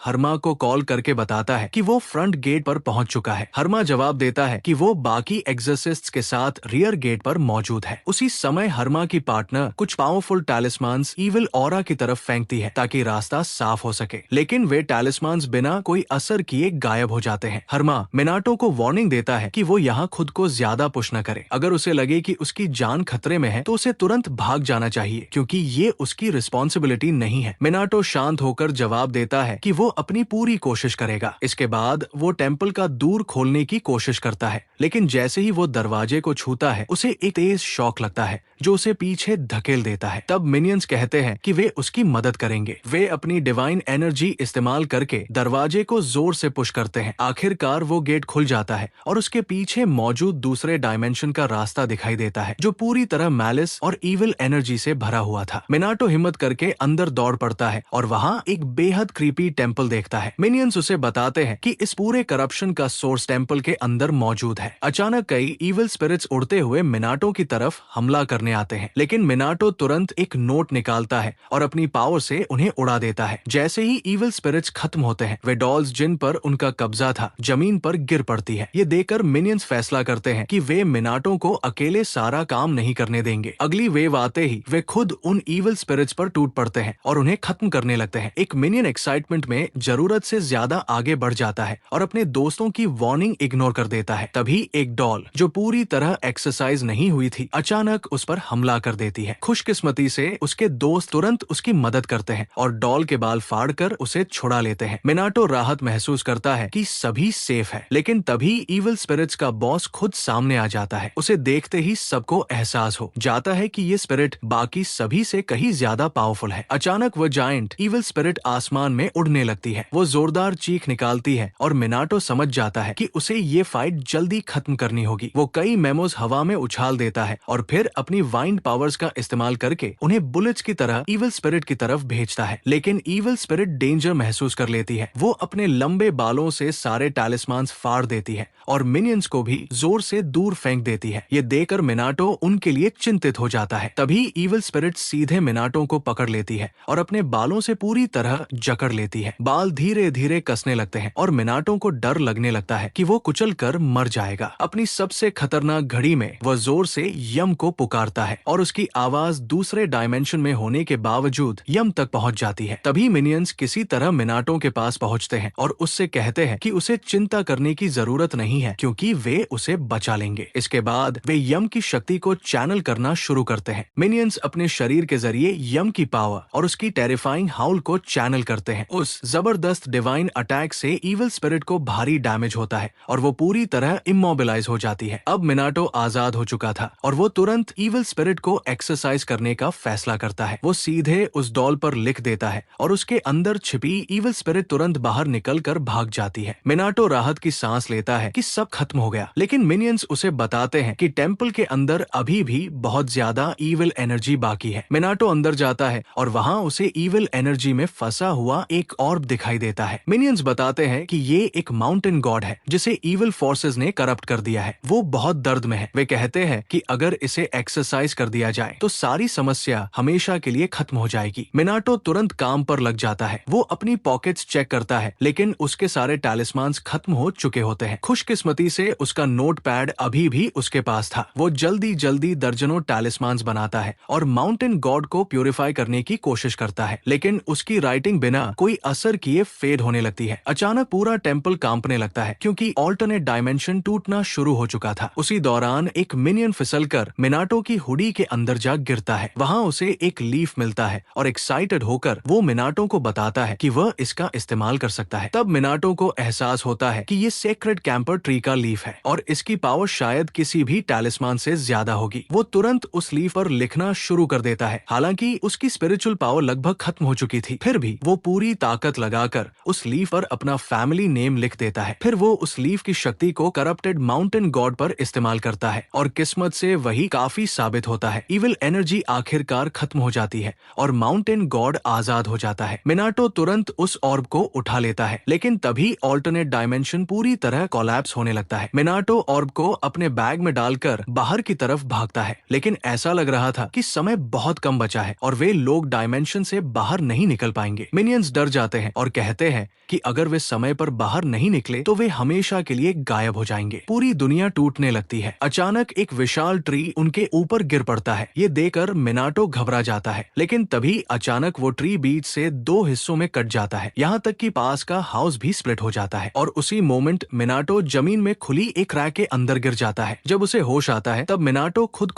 हर्मा को कॉल करके बताता है कि वो फ्रंट गेट पर पहुंच चुका है। हर्मा जवाब देता है कि वो बाकी एग्जॉर्सिस्ट्स के साथ रियर गेट पर मौजूद है। उसी समय हर्मा की पार्टनर कुछ पावरफुल टैलिस्मान्स ईविल ऑरा की तरफ फेंकती है ताकि रास्ता साफ हो सके, लेकिन वे टैलिस्मान्स बिना कोई असर किए गायब हो जाते हैं। हर्मा मिनाटो को वार्निंग देता है कि वो यहाँ खुद को ज्यादा पुश न करे। अगर उसे लगे कि उसकी जान खतरे में है तो उसे तुरंत भाग जाना चाहिए, क्योंकि ये उसकी रिस्पॉन्सिबिलिटी नहीं है। मिनाटो शांत होकर जवाब देता है कि वो अपनी पूरी कोशिश करेगा। इसके बाद वो टेम्पल का दूर खोलने की कोशिश करता है, लेकिन जैसे ही वो दरवाजे को छूता है उसे एक तेज शॉक लगता है जो उसे पीछे धकेल देता है। तब मिनियंस कहते हैं कि वे उसकी मदद करेंगे। वे अपनी डिवाइन एनर्जी इस्तेमाल करके दरवाजे को जोर से पुश करते हैं। आखिरकार वो गेट खुल जाता है और उसके पीछे मौजूद दूसरे डायमेंशन का रास्ता दिखाई देता है, जो पूरी तरह मैलिस और ईविल एनर्जी से भरा हुआ था। मिनाटो हिम्मत करके अंदर दौड़ पड़ता है और वहाँ एक बेहद क्रीपी टेम्पल देखता है। मिनियंस उसे बताते हैं कि इस पूरे करप्शन का सोर्स टेम्पल के अंदर मौजूद है। अचानक कई ईविल स्पिरिट्स उड़ते हुए मिनाटो की तरफ हमला करने आते हैं, लेकिन मिनाटो तुरंत एक नोट निकालता है और अपनी पावर से उन्हें उड़ा देता है। जैसे ही ईविल स्पिरिट्स खत्म होते हैं, वे डॉल्स जिन पर उनका कब्जा था जमीन पर गिर पड़ती है। ये देखकर मिनियंस फैसला करते हैं कि वे मिनाटो को अकेले सारा काम नहीं करने देंगे। अगली वेव आते ही वे खुद उन ईविल स्पिरिट्स पर टूट पड़ते हैं और उन्हें खत्म करने लगते हैं। एक मिनियन एक्साइटमेंट में जरूरत से ज्यादा आगे बढ़ जाता है और अपने दोस्तों की वार्निंग इग्नोर कर देता है। तभी एक डॉल जो पूरी तरह एक्सरसाइज नहीं हुई थी, अचानक उस पर हमला कर देती है। खुशकिस्मती से उसके दोस्त तुरंत उसकी मदद करते हैं और डॉल के बाल फाड़कर उसे छुड़ा लेते हैं। मिनाटो राहत महसूस करता है कि सभी सेफ है, लेकिन तभी ईविल स्पिरिट्स का बॉस खुद सामने आ जाता है। उसे देखते ही सबको एहसास हो जाता है कि ये स्पिरिट बाकी सभी से कहीं ज्यादा पावरफुल है। अचानक वो जायंट ईविल स्पिरिट आसमान में उड़ने लगती है। वो जोरदार चीख निकालती है और मिनाटो समझ जाता है कि उसे ये फाइट जल्दी खत्म करनी होगी। वो कई मेमोज हवा में उछाल देता है और फिर अपनी वाइंड पावर्स का इस्तेमाल करके उन्हें बुलेट्स की तरह ईविल स्पिरिट की तरफ भेजता है, लेकिन ईविल स्पिरिट डेंजर महसूस कर लेती है। वो अपने लंबे बालों से सारे टैलिस्मान्स फाड़ देती है और मिनियंस को भी जोर से दूर फेंक देती है। ये देखकर मिनाटो उनके लिए चिंतित हो जाता है। तभी ईविल स्पिरिट सीधे मिनाटो को पकड़ लेती है और अपने बालों से पूरी तरह जकड़ लेती है। बाल धीरे धीरे कसने लगते हैं और मिनाटो को डर लगने लगता है कि वो कुचल कर मर जाएगा। अपनी सबसे खतरनाक घड़ी में वह जोर से यम को पुकारता है और उसकी आवाज दूसरे डायमेंशन में होने के बावजूद यम तक पहुंच जाती है। तभी मिनियंस किसी तरह मिनाटो के पास पहुंचते हैं और उससे कहते हैं कि उसे चिंता करने की जरूरत नहीं है, क्योंकि वे उसे बचा लेंगे। इसके बाद वे यम की शक्ति को चैनल करना शुरू करते हैं। मिनियंस अपने शरीर के जरिए यम की पावर और उसकी टेरिफाइंग हाउल को चैनल करते हैं। उस जबरदस्त डिवाइन अटैक से ईविल स्पिरिट को भारी डैमेज होता है और वो पूरी तरह इमोबिलाइज हो जाती है। अब मिनाटो आजाद हो चुका था और वो तुरंत ईविल इविल स्पिरिट को एक्सरसाइज करने का फैसला करता है। वो सीधे उस डॉल पर लिख देता है और उसके अंदर छिपी इविल स्पिरिट तुरंत बाहर निकलकर भाग जाती है। मिनाटो राहत की सांस लेता है कि सब खत्म हो गया, लेकिन मिनियंस उसे बताते हैं कि टेम्पल के अंदर अभी भी बहुत ज्यादा इविल एनर्जी बाकी है। मिनाटो अंदर जाता है और वहाँ उसे इविल एनर्जी में फंसा हुआ एक ऑर्ब दिखाई देता है। मिनियंस बताते हैं कि ये एक माउंटेन गॉड है जिसे इविल फोर्सेस ने करप्ट कर दिया है। वो बहुत दर्द में है। वे कहते हैं कि अगर इसे एक्सरसाइज कर दिया जाए तो सारी समस्या हमेशा के लिए खत्म हो जाएगी। मिनाटो तुरंत काम पर लग जाता है। वो अपनी पॉकेट्स चेक करता है, लेकिन उसके सारे टैलिस्मान्स खत्म हो चुके होते हैं। खुशकिस्मती से उसका नोट पैड अभी भी उसके पास था। वो जल्दी जल्दी दर्जनों टैलिस्मान्स बनाता है और माउंटेन गॉड को प्यूरिफाई करने की कोशिश करता है, लेकिन उसकी राइटिंग बिना कोई असर किए फेड होने लगती है। अचानक पूरा टेम्पल कांपने लगता है क्योंकि ऑल्टरनेट डायमेंशन टूटना शुरू हो चुका था। उसी दौरान एक मिनियन फिसलकर मिनाटो की हुडी के अंदर जा गिरता है। वहाँ उसे एक लीफ मिलता है और एक्साइटेड होकर वो मिनाटो को बताता है कि वह इसका इस्तेमाल कर सकता है। तब मिनाटो को एहसास होता है कि ये सेक्रेड कैंपर ट्री का लीफ है और इसकी पावर शायद किसी भी टैलिस्मान से ज्यादा होगी। वो तुरंत उस लीफ पर लिखना शुरू कर देता है। हालांकि उसकी स्पिरिचुअल पावर लगभग खत्म हो चुकी थी, फिर भी वो पूरी ताकत लगाकर उस लीफ पर अपना फैमिली नेम लिख देता है। फिर वो उस लीफ की शक्ति को करप्टेड माउंटेन गॉड पर इस्तेमाल करता है और किस्मत से वही काफी साबित होता है। इविल एनर्जी आखिरकार खत्म हो जाती है और माउंटेन गॉड आजाद हो जाता है। मिनाटो तुरंत उस ऑर्ब को उठा लेता है, लेकिन तभी ऑल्टरनेट डायमेंशन पूरी तरह कोलैप्स होने लगता है। मिनाटो ऑर्ब को अपने बैग में डालकर बाहर की तरफ भागता है, लेकिन ऐसा लग रहा था कि समय बहुत कम बचा है और वे लोग डायमेंशन से बाहर नहीं निकल पाएंगे। मिनियंस डर जाते हैं और कहते हैं कि अगर वे समय पर बाहर नहीं निकले तो वे हमेशा के लिए गायब हो जाएंगे। पूरी दुनिया टूटने लगती है। अचानक एक विशाल ट्री उनके ऊपर गिर पड़ता है। ये देखकर मिनाटो घबरा जाता है, लेकिन तभी अचानक वो ट्री बीच से दो हिस्सों में कट जाता है। यहाँ तक कि पास का हाउस भी स्प्लिट हो जाता है और उसी मोमेंट मिनाटो जमीन में खुली एक क्रैक के अंदर गिर जाता है। जब उसे होश आता है तब मिनाटो खुद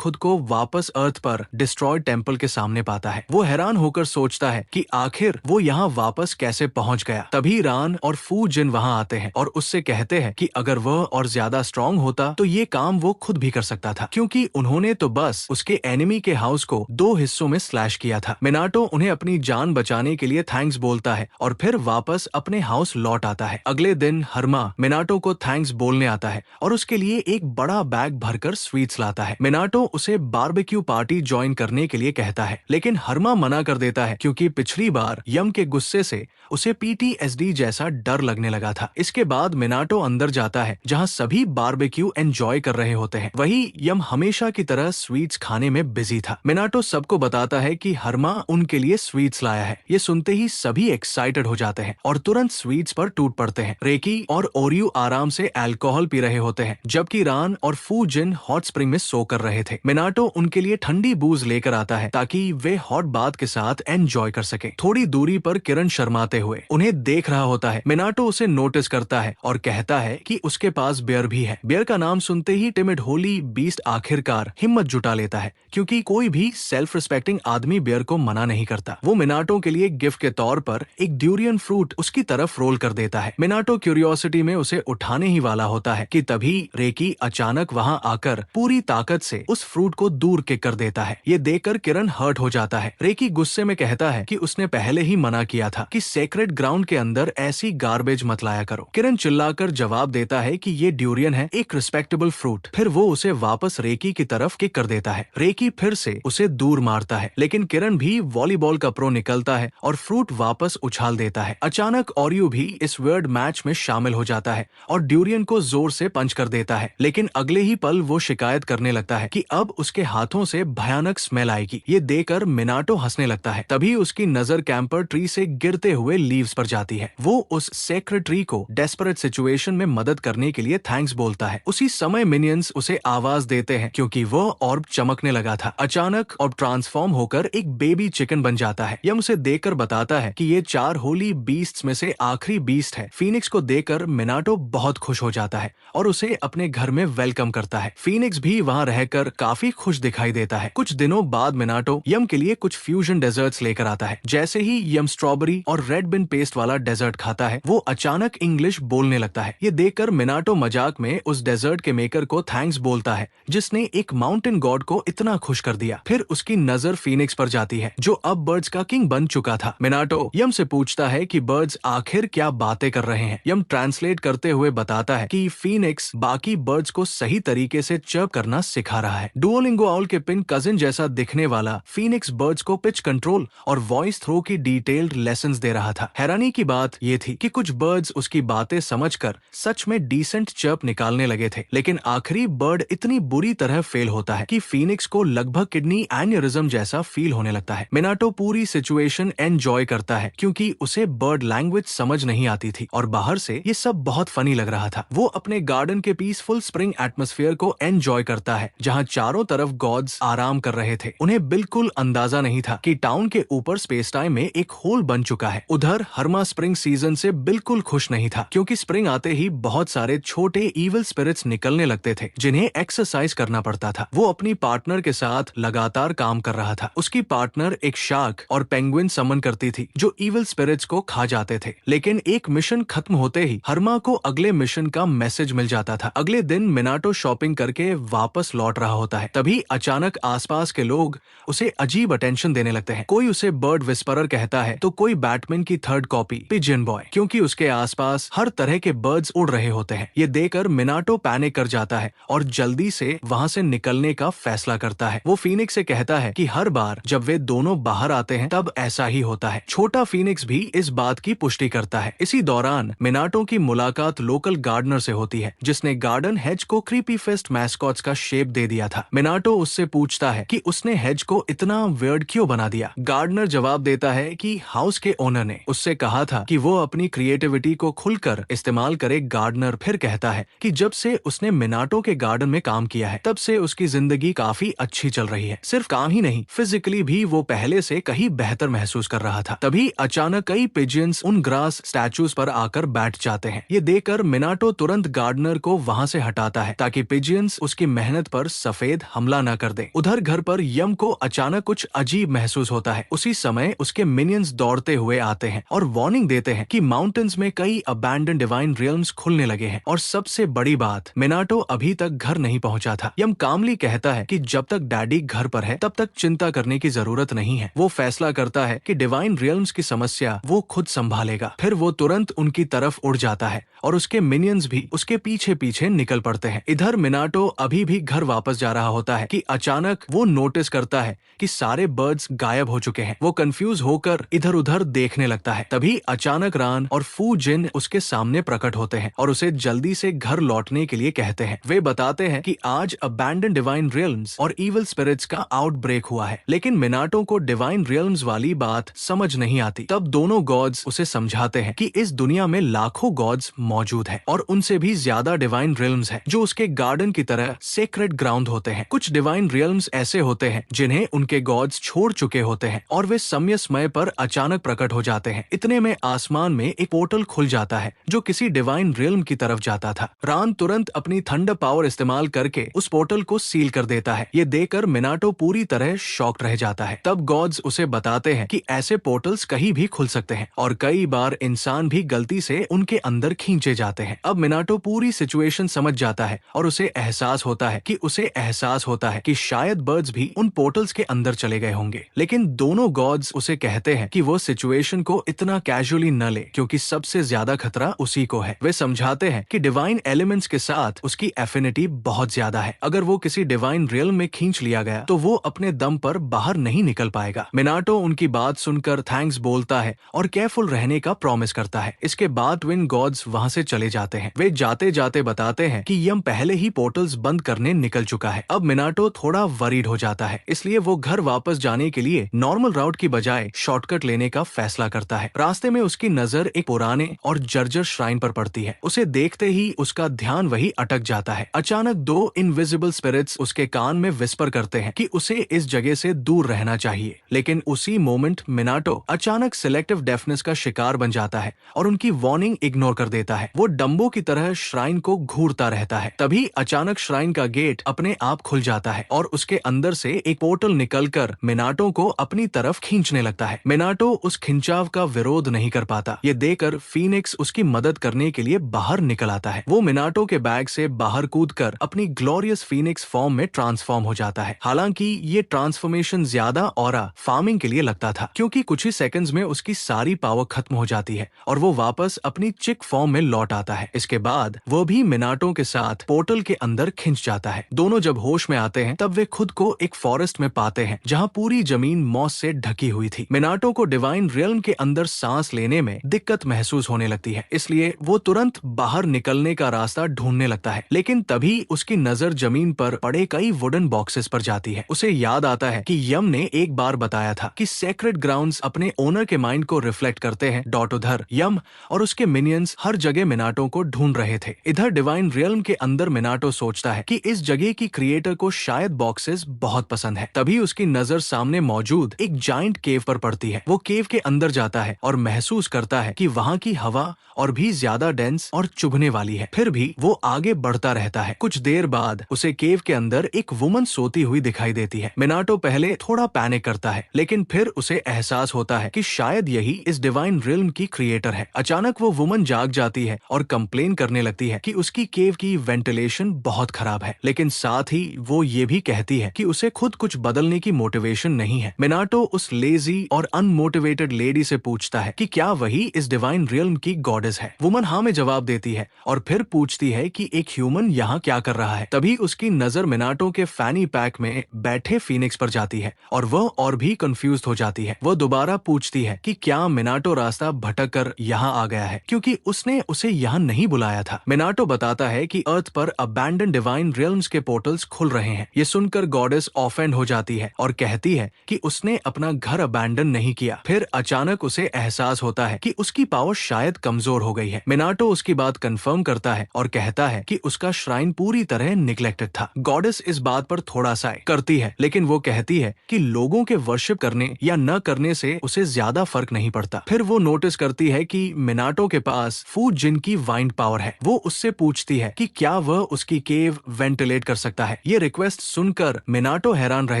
को वापस अर्थ पर डिस्ट्रॉयड टेम्पल के सामने पाता है। वो हैरान होकर सोचता है कि आखिर वो यहाँ वापस कैसे पहुँच गया। तभी रान और फू जिन वहाँ आते हैं और उससे कहते हैं कि अगर वह और ज्यादा स्ट्रॉन्ग होता तो ये काम वो खुद भी कर सकता था, क्योंकि उन्होंने तो बस उसके एनिमी के हाउस को दो हिस्सों में स्लैश किया था। मिनाटो उन्हें अपनी जान बचाने के लिए थैंक्स बोलता है और फिर वापस अपने हाउस लौट आता है। अगले दिन हर्मा मिनाटो को थैंक्स बोलने आता है और उसके लिए एक बड़ा बैग भरकर स्वीट्स लाता है। मिनाटो उसे बारबेक्यू पार्टी ज्वाइन करने के लिए कहता है, लेकिन हर्मा मना कर देता है क्योंकि पिछली बार यम के गुस्से से उसे PTSD जैसा डर लगने लगा था। इसके बाद मिनाटो अंदर जाता है जहां सभी बारबेक्यू एंजॉय कर रहे होते हैं। वही यम हमेशा की तरह स्वीट्स खाने में बिजी था। मिनाटो सबको बताता है कि हर्मा उनके लिए स्वीट्स लाया है। ये सुनते ही सभी एक्साइटेड हो जाते हैं और तुरंत स्वीट्स पर टूट पड़ते हैं। रेकी और ओरियो आराम से अल्कोहल पी रहे होते हैं, जबकि रान और फू जिन हॉट स्प्रिंग में सो कर रहे थे। मिनाटो उनके लिए ठंडी बूज लेकर आता है ताकि वे हॉट बाथ के साथ एंजॉय कर सके। थोड़ी दूरी पर किरण शर्माते हुए उन्हें देख रहा होता है। मिनाटो उसे नोटिस करता है और कहता है कि उसके पास बियर भी है। बियर का नाम सुनते ही टिमिड होली बीस्ट आखिरकार हिम्मत जुटा लेता है, क्योंकि कोई भी सेल्फ रिस्पेक्टिंग आदमी बियर को मना नहीं करता। वो मिनाटो के लिए गिफ्ट के तौर पर एक ड्यूरियन फ्रूट उसकी तरफ रोल कर देता है। मिनाटो क्यूरियोसिटी में उसे उठाने ही वाला होता है कि तभी रेकी अचानक वहाँ आकर पूरी ताकत से उस फ्रूट को दूर किक कर देता है। ये देखकर किरण हर्ट हो जाता है। रेकी गुस्से में कहता है कि उसने पहले ही मना किया था कि सेक्रेड ग्राउंड के अंदर ऐसी गार्बेज मत लाया करो। किरण चिल्लाकर जवाब देता है कि ये ड्यूरियन है, एक रिस्पेक्टेबल फ्रूट। फिर वो उसे वापस रेकी की तरफ किक कर देता है। रेकी फिर से उसे दूर मारता है, लेकिन किरण भी वॉलीबॉल का प्रो निकलता है और फ्रूट वापस उछाल देता है। अचानक ओरियो भी इस वर्ड मैच में शामिल हो जाता है और ड्यूरियन को जोर से पंच कर देता है, लेकिन अगले ही पल वो शिकायत करने लगता है कि अब उसके हाथों से भयानक स्मेल आएगी। ये देखकर मिनाटो हंसने लगता है। तभी उसकी नजर कैंपर ट्री से गिरते हुए लीव्स पर जाती है। वो उस सेक्रेड ट्री को डेस्परेट सिचुएशन में मदद करने के लिए थैंक्स बोलता है। उसी समय मिनियंस उसे आवाज देते हैं क्योंकि वो ऑर्ब चमकने लगा था। अचानक ऑर्ब ट्रांसफॉर्म होकर एक बेबी चिकन बन जाता है। यम उसे देखकर बताता है कि ये 4 होली बीस्ट्स में से आखिरी बीस्ट है। फीनिक्स को देखकर मिनाटो बहुत खुश हो जाता है और उसे अपने घर में वेलकम करता है। फीनिक्स भी वहाँ रहकर काफी खुश दिखाई देता है। कुछ दिनों बाद मिनाटो यम के लिए कुछ फ्यूजन डेजर्ट्स लेकर आता है। जैसे ही यम स्ट्रॉबेरी और रेड बिन पेस्ट वाला डेजर्ट खाता है, वो अचानक इंग्लिश बोलने लगता है। ये देखकर मिनाटो मजाक में उस डेजर्ट के मेकर को थैंक्स बोलता है, जिसने एक माउंटेन गॉड को इतना खुश कर दिया। फिर उसकी नजर फीनिक्स पर जाती है जो अब बर्ड्स का किंग बन चुका था। मिनाटो यम से पूछता है कि बर्ड्स आखिर क्या बातें कर रहे हैं। यम ट्रांसलेट करते हुए बताता है कि फीनिक्स बाकी बर्ड्स को सही तरीके से चर्प करना सिखा रहा है। डुओलिंगो आउल के पिन कजिन जैसा दिखने वाला फीनिक्स बर्ड्स को पिच कंट्रोल और वॉइस थ्रो की डिटेल्ड लेसन्स दे रहा था। हैरानी की बात ये थी कि कुछ बर्ड्स उसकी बातें समझकर सच में डिसेंट चर्प निकालने लगे थे, लेकिन आखिरी बर्ड इतनी बुरी तरह फेल होता है कि फीनिक्स को लगभग किडनी एन्यूरिज्म जैसा फील होने लगता है। मिनाटो पूरी सिचुएशन एंजॉय करता है क्योंकि उसे बर्ड लैंग्वेज समझ नहीं आती थी और बाहर से ये सब बहुत फनी लग रहा था। वो अपने गार्डन के पीसफुल स्प्रिंग एटमॉस्फेयर को एंजॉय करता है जहाँ चारों तरफ गॉड्स आराम कर रहे थे। उन्हें बिल्कुल अंदाजा नहीं था कि टाउन के ऊपर स्पेस टाइम में एक होल बन चुका है। उधर हर्मा स्प्रिंग सीजन से बिल्कुल खुश नहीं था क्योंकि स्प्रिंग आते ही बहुत सारे छोटे इविल स्पिरिट्स निकलने लगते थे जिन्हें एक्सरसाइज करना पड़ता था। वो अपनी पार्टनर के साथ लगातार काम कर रहा था। उसकी पार्टनर एक शार्क और पेंगुइन समन करती थी जो इविल स्पिरिट्स को खा जाते थे, लेकिन एक मिशन खत्म होते ही हर्मा को अगले मिशन का मैसेज मिल जाता था। अगले दिन मिनाटो शॉपिंग करके वापस लौट रहा होता है, तभी अचानक आसपास के लोग उसे अजीब अटेंशन देने लगते हैं। कोई उसे बर्ड विस्परर कहता है तो कोई बैटमैन की थर्ड कॉपी पिजन बॉय, क्योंकि उसके आसपास हर तरह के बर्ड्स उड़ रहे होते हैं। ये देखकर मिनाटो पैनिक कर जाता है और जल्दी से वहाँ से निकलने का फैसला करता है। वो फीनिक्स से कहता है कि हर बार जब वे दोनों बाहर आते हैं तब ऐसा ही होता है। छोटा फीनिक्स भी इस बात की पुष्टि करता है। इसी दौरान मिनाटो की मुलाकात लोकल गार्डनर से होती है जिसने गार्डन हेज को क्रीपी फेस्ट मैस्कॉट्स का शेप दे दिया था। मिनाटो उससे पूछता है कि उसने हेज को इतना वियर्ड क्यों बना दिया। गार्डनर जवाब देता है कि हाउस के ओनर ने उससे कहा था कि वो अपनी क्रिएटिविटी को खुलकर इस्तेमाल करे। गार्डनर फिर कहता है कि जब से उसने मिनाटो के गार्डन में काम किया है तब से उसकी जिंदगी काफी अच्छी चल रही है। सिर्फ काम ही नहीं, फिजिकली भी वो पहले से कहीं बेहतर महसूस कर रहा था। तभी अचानक कई पिजियंस उन ग्रास स्टैचूज पर आकर बैठ जाते हैं। ये देखकर मिनाटो तुरंत गार्डनर को वहाँ से हटाता है ताकि पिजियंस उसकी मेहनत पर सफेद हमला न कर दे। उधर घर पर यम को अचानक कुछ अजीब महसूस होता है। उसी समय उसके मिनियंस दौड़ते हुए आते हैं और वार्निंग देते हैं कि माउंटेन्स में कई अबैंडन डिवाइन रियल्म्स खुलने लगे हैं। और सबसे बड़ी बात, मिनाटो अभी तक घर नहीं पहुंचा था। यम कामली कहता है कि जब तक डैडी घर पर है तब तक चिंता करने की जरूरत नहीं है। वो फैसला करता है कि डिवाइन रियल्म्स की समस्या वो खुद संभालेगा। फिर वो तुरंत उनकी तरफ उड़ जाता है और उसके मिनियंस भी उसके पीछे पीछे निकल पड़ते हैं। इधर मिनाटो अभी भी घर वापस जा रहा होता है कि अचानक वो नोटिस करता है कि सारे बर्ड्स गायब हो चुके हैं। वो कंफ्यूज होकर इधर उधर देखने लगता है। तभी अचानक रान और फू जिन उसके सामने प्रकट होते हैं और उसे जल्दी से घर लौटने के लिए कहते हैं। वे बताते हैं कि आज अबैंडन डिवाइन रियल्म्स और इविल स्पिरिट्स का आउटब्रेक हुआ है, लेकिन मिनाटो को डिवाइन रियल्म्स वाली बात समझ नहीं आती। तब दोनों गॉड्स उसे समझाते हैं कि इस दुनिया में लाखों गॉड्स मौजूद हैं और उनसे भी ज्यादा डिवाइन रियल्म्स हैं जो उसके गार्डन की तरह सेक्रेड ग्राउंड होते हैं। कुछ डिवाइन रियल्म्स ऐसे होते हैं जिन्हें उनके गॉड्स छोड़ चुके होते हैं और वे समय समय पर अचानक प्रकट हो जाते हैं। इतने में आसमान में एक पोर्टल खुल जाता है जो किसी डिवाइन रियल्म की तरफ जाता था। रान तुरंत अपनी थंडर पावर इस्तेमाल करके उस पोर्टल को सील कर देता है। ये देखकर मिनाटो पूरी तरह शॉक्ड रह जाता है। तब गॉड्स उसे बताते हैं कि ऐसे पोर्टल्स कहीं भी खुल सकते हैं और कई बार इंसान भी गलती से उनके अंदर खींचे जाते हैं। अब मिनाटो पूरी सिचुएशन समझ जाता है और उसे एहसास होता है कि शायद बर्ड्स भी उन पोर्टल्स के अंदर चले गए होंगे। लेकिन दोनों गॉड्स उसे कहते हैं कि वो सिचुएशन को इतना कैजुअली न ले क्योंकि सबसे ज्यादा खतरा उसी को है। वे समझाते हैं कि डिवाइन एलिमेंट्स के साथ उसकी एफिनिटी बहुत ज्यादा है। अगर वो किसी डिवाइन रियल्म में खींच लिया गया तो वो अपने दम पर बाहर नहीं निकल पाएगा। मिनाटो उनकी बात सुनकर थैंक्स बोलता है और केयरफुल रहने का प्रॉमिस करता है। इसके बाद ट्विन गॉड्स वहाँ से चले जाते हैं। वे जाते जाते बताते हैं कि यम पहले ही पोर्टल्स बंद करने निकल चुका है। अब मिनाटो थोड़ा वरीड हो जाता है, इसलिए वो घर वापस जाने के लिए नॉर्मल राउट की बजाय शॉर्टकट लेने का फैसला करता है। रास्ते में उसकी नजर एक पुराने और जर्जर श्राइन पर पड़ती है। उसे देखते ही उसका ध्यान वही अटक जाता है। अचानक दो इनविजिबल स्पिरिट्स उसके कान में विस्पर करते हैं कि उसे इस जगह से दूर रहना चाहिए, लेकिन उसी मोमेंट मिनाटो अचानक सिलेक्टिव डेफनेस का शिकार बन जाता है और उनकी वार्निंग इग्नोर कर देता है। वो डम्बो की तरह श्राइन को घूरता रहता है। तभी अचानक श्राइन का गेट अपने आप खुल जाता है और उसके अंदर से एक पोर्टल निकलकर मिनाटो को अपनी तरफ खींचने लगता है। मिनाटो उस खिंचाव का विरोध नहीं कर पाता। ये देखकर फीनिक्स उसकी मदद करने के लिए बाहर निकल आता है। वो मिनाटो के बैग से बाहर कूदकर अपनी ग्लोरियस फीनिक्स फॉर्म में ट्रांसफॉर्म हो जाता है। हालांकि ये ट्रांसफॉर्मेशन ज्यादा ऑरा फार्मिंग के लिए लगता था, क्योंकि कुछ ही सेकंड्स में उसकी सारी पावर खत्म हो जाती है और वो वापस अपनी चिक फॉर्म में लौट आता है। इसके बाद वो भी मिनाटो के साथ पोर्टल के अंदर खिंच जाता है। दोनों जब होश में आते हैं तब वे खुद को एक फॉरेस्ट में पाते हैं जहाँ पूरी जमीन मॉस से ढकी हुई थी। मिनाटो को डिवाइन रियल्म के अंदर सांस लेने में दिक्कत महसूस होने लगती है, इसलिए वो तुरंत बाहर निकलने का रास्ता ढूंढने लगता है। लेकिन तभी उसकी नजर जमीन पर पड़े कई वुडन बॉक्सेस पर जाती है। उसे याद आता है कि यम ने एक बार बताया था कि सेक्रेड ग्राउंड्स अपने ओनर के माइंड को रिफ्लेक्ट करते हैं। उधर यम और उसके मिनियंस हर जगह मिनाटो को ढूंढ रहे थे। इधर डिवाइन रियल्म के अंदर मिनाटो सोचता है कि इस जगह की क्रिएटर को शायद बॉक्सेस बहुत पसंद है। तभी उसकी नजर सामने मौजूद एक जाइंट केव पर पड़ती है। वो केव के अंदर जाता है और महसूस करता है कि वहाँ की हवा और भी ज्यादा डेंस और चुभने वाली है। फिर भी वो आगे बढ़ता रहता है। कुछ देर बाद उसे केव के अंदर एक वुमन सोती हुई दिखाई देती है। मिनाटो पहले थोड़ा पैनिक करता है, लेकिन फिर उसे एहसास होता है कि शायद यही इस डिवाइन रिल्म की क्रिएटर है। अचानक वो वुमन जाग जाती है और कंप्लेन करने लगती है कि उसकी केव की वेंटिलेशन बहुत खराब है, लेकिन साथ ही वो ये भी कहती है कि उसे खुद कुछ बदलने की मोटिवेशन नहीं है। मिनाटो उस लेजी और अनमोटिवेटेड लेडी से पूछता है कि क्या वही इस डिवाइन रिल्म की गॉडेस है। वुमन हाँ में जवाब देती है और फिर पूछती है कि एक ह्यूमन यहाँ क्या कर रहा है। तभी उसकी नजर मिनाटो के फैनी पैक में बैठे फीनिक्स पर जाती है और वह और भी कंफ्यूज हो जाती है। वो दोबारा पूछती है कि क्या मिनाटो रास्ता भटक कर यहाँ आ गया है, क्योंकि उसने उसे यहाँ नहीं बुलाया था। मिनाटो बताता है कि अर्थ पर अबैंडन डिवाइन रियल्म्स के पोर्टल्स खुल रहे हैं। ये सुनकर गॉडेस ऑफेंड हो जाती है और कहती है कि उसने अपना घर अबैंडन नहीं किया। फिर अचानक उसे एहसास होता है कि उसकी पावर शायद कमजोर हो गई है। मिनाटो उसकी बात कंफर्म करता है और कहता है कि उसका श्राइन पूरी तरह निग्लेक्टेड था। गॉडेस इस बात पर थोड़ा सा करती है, लेकिन वो कहती है कि लोगों के वर्शिप करने या न करने से उसे ज्यादा फर्क नहीं पड़ता। फिर वो नोटिस करती है कि मिनाटो के पास फू जिन की वाइंड पावर है। वो उससे पूछती है कि क्या वह उसकी केव वेंटिलेट कर सकता है। ये रिक्वेस्ट सुनकर मिनाटो हैरान रह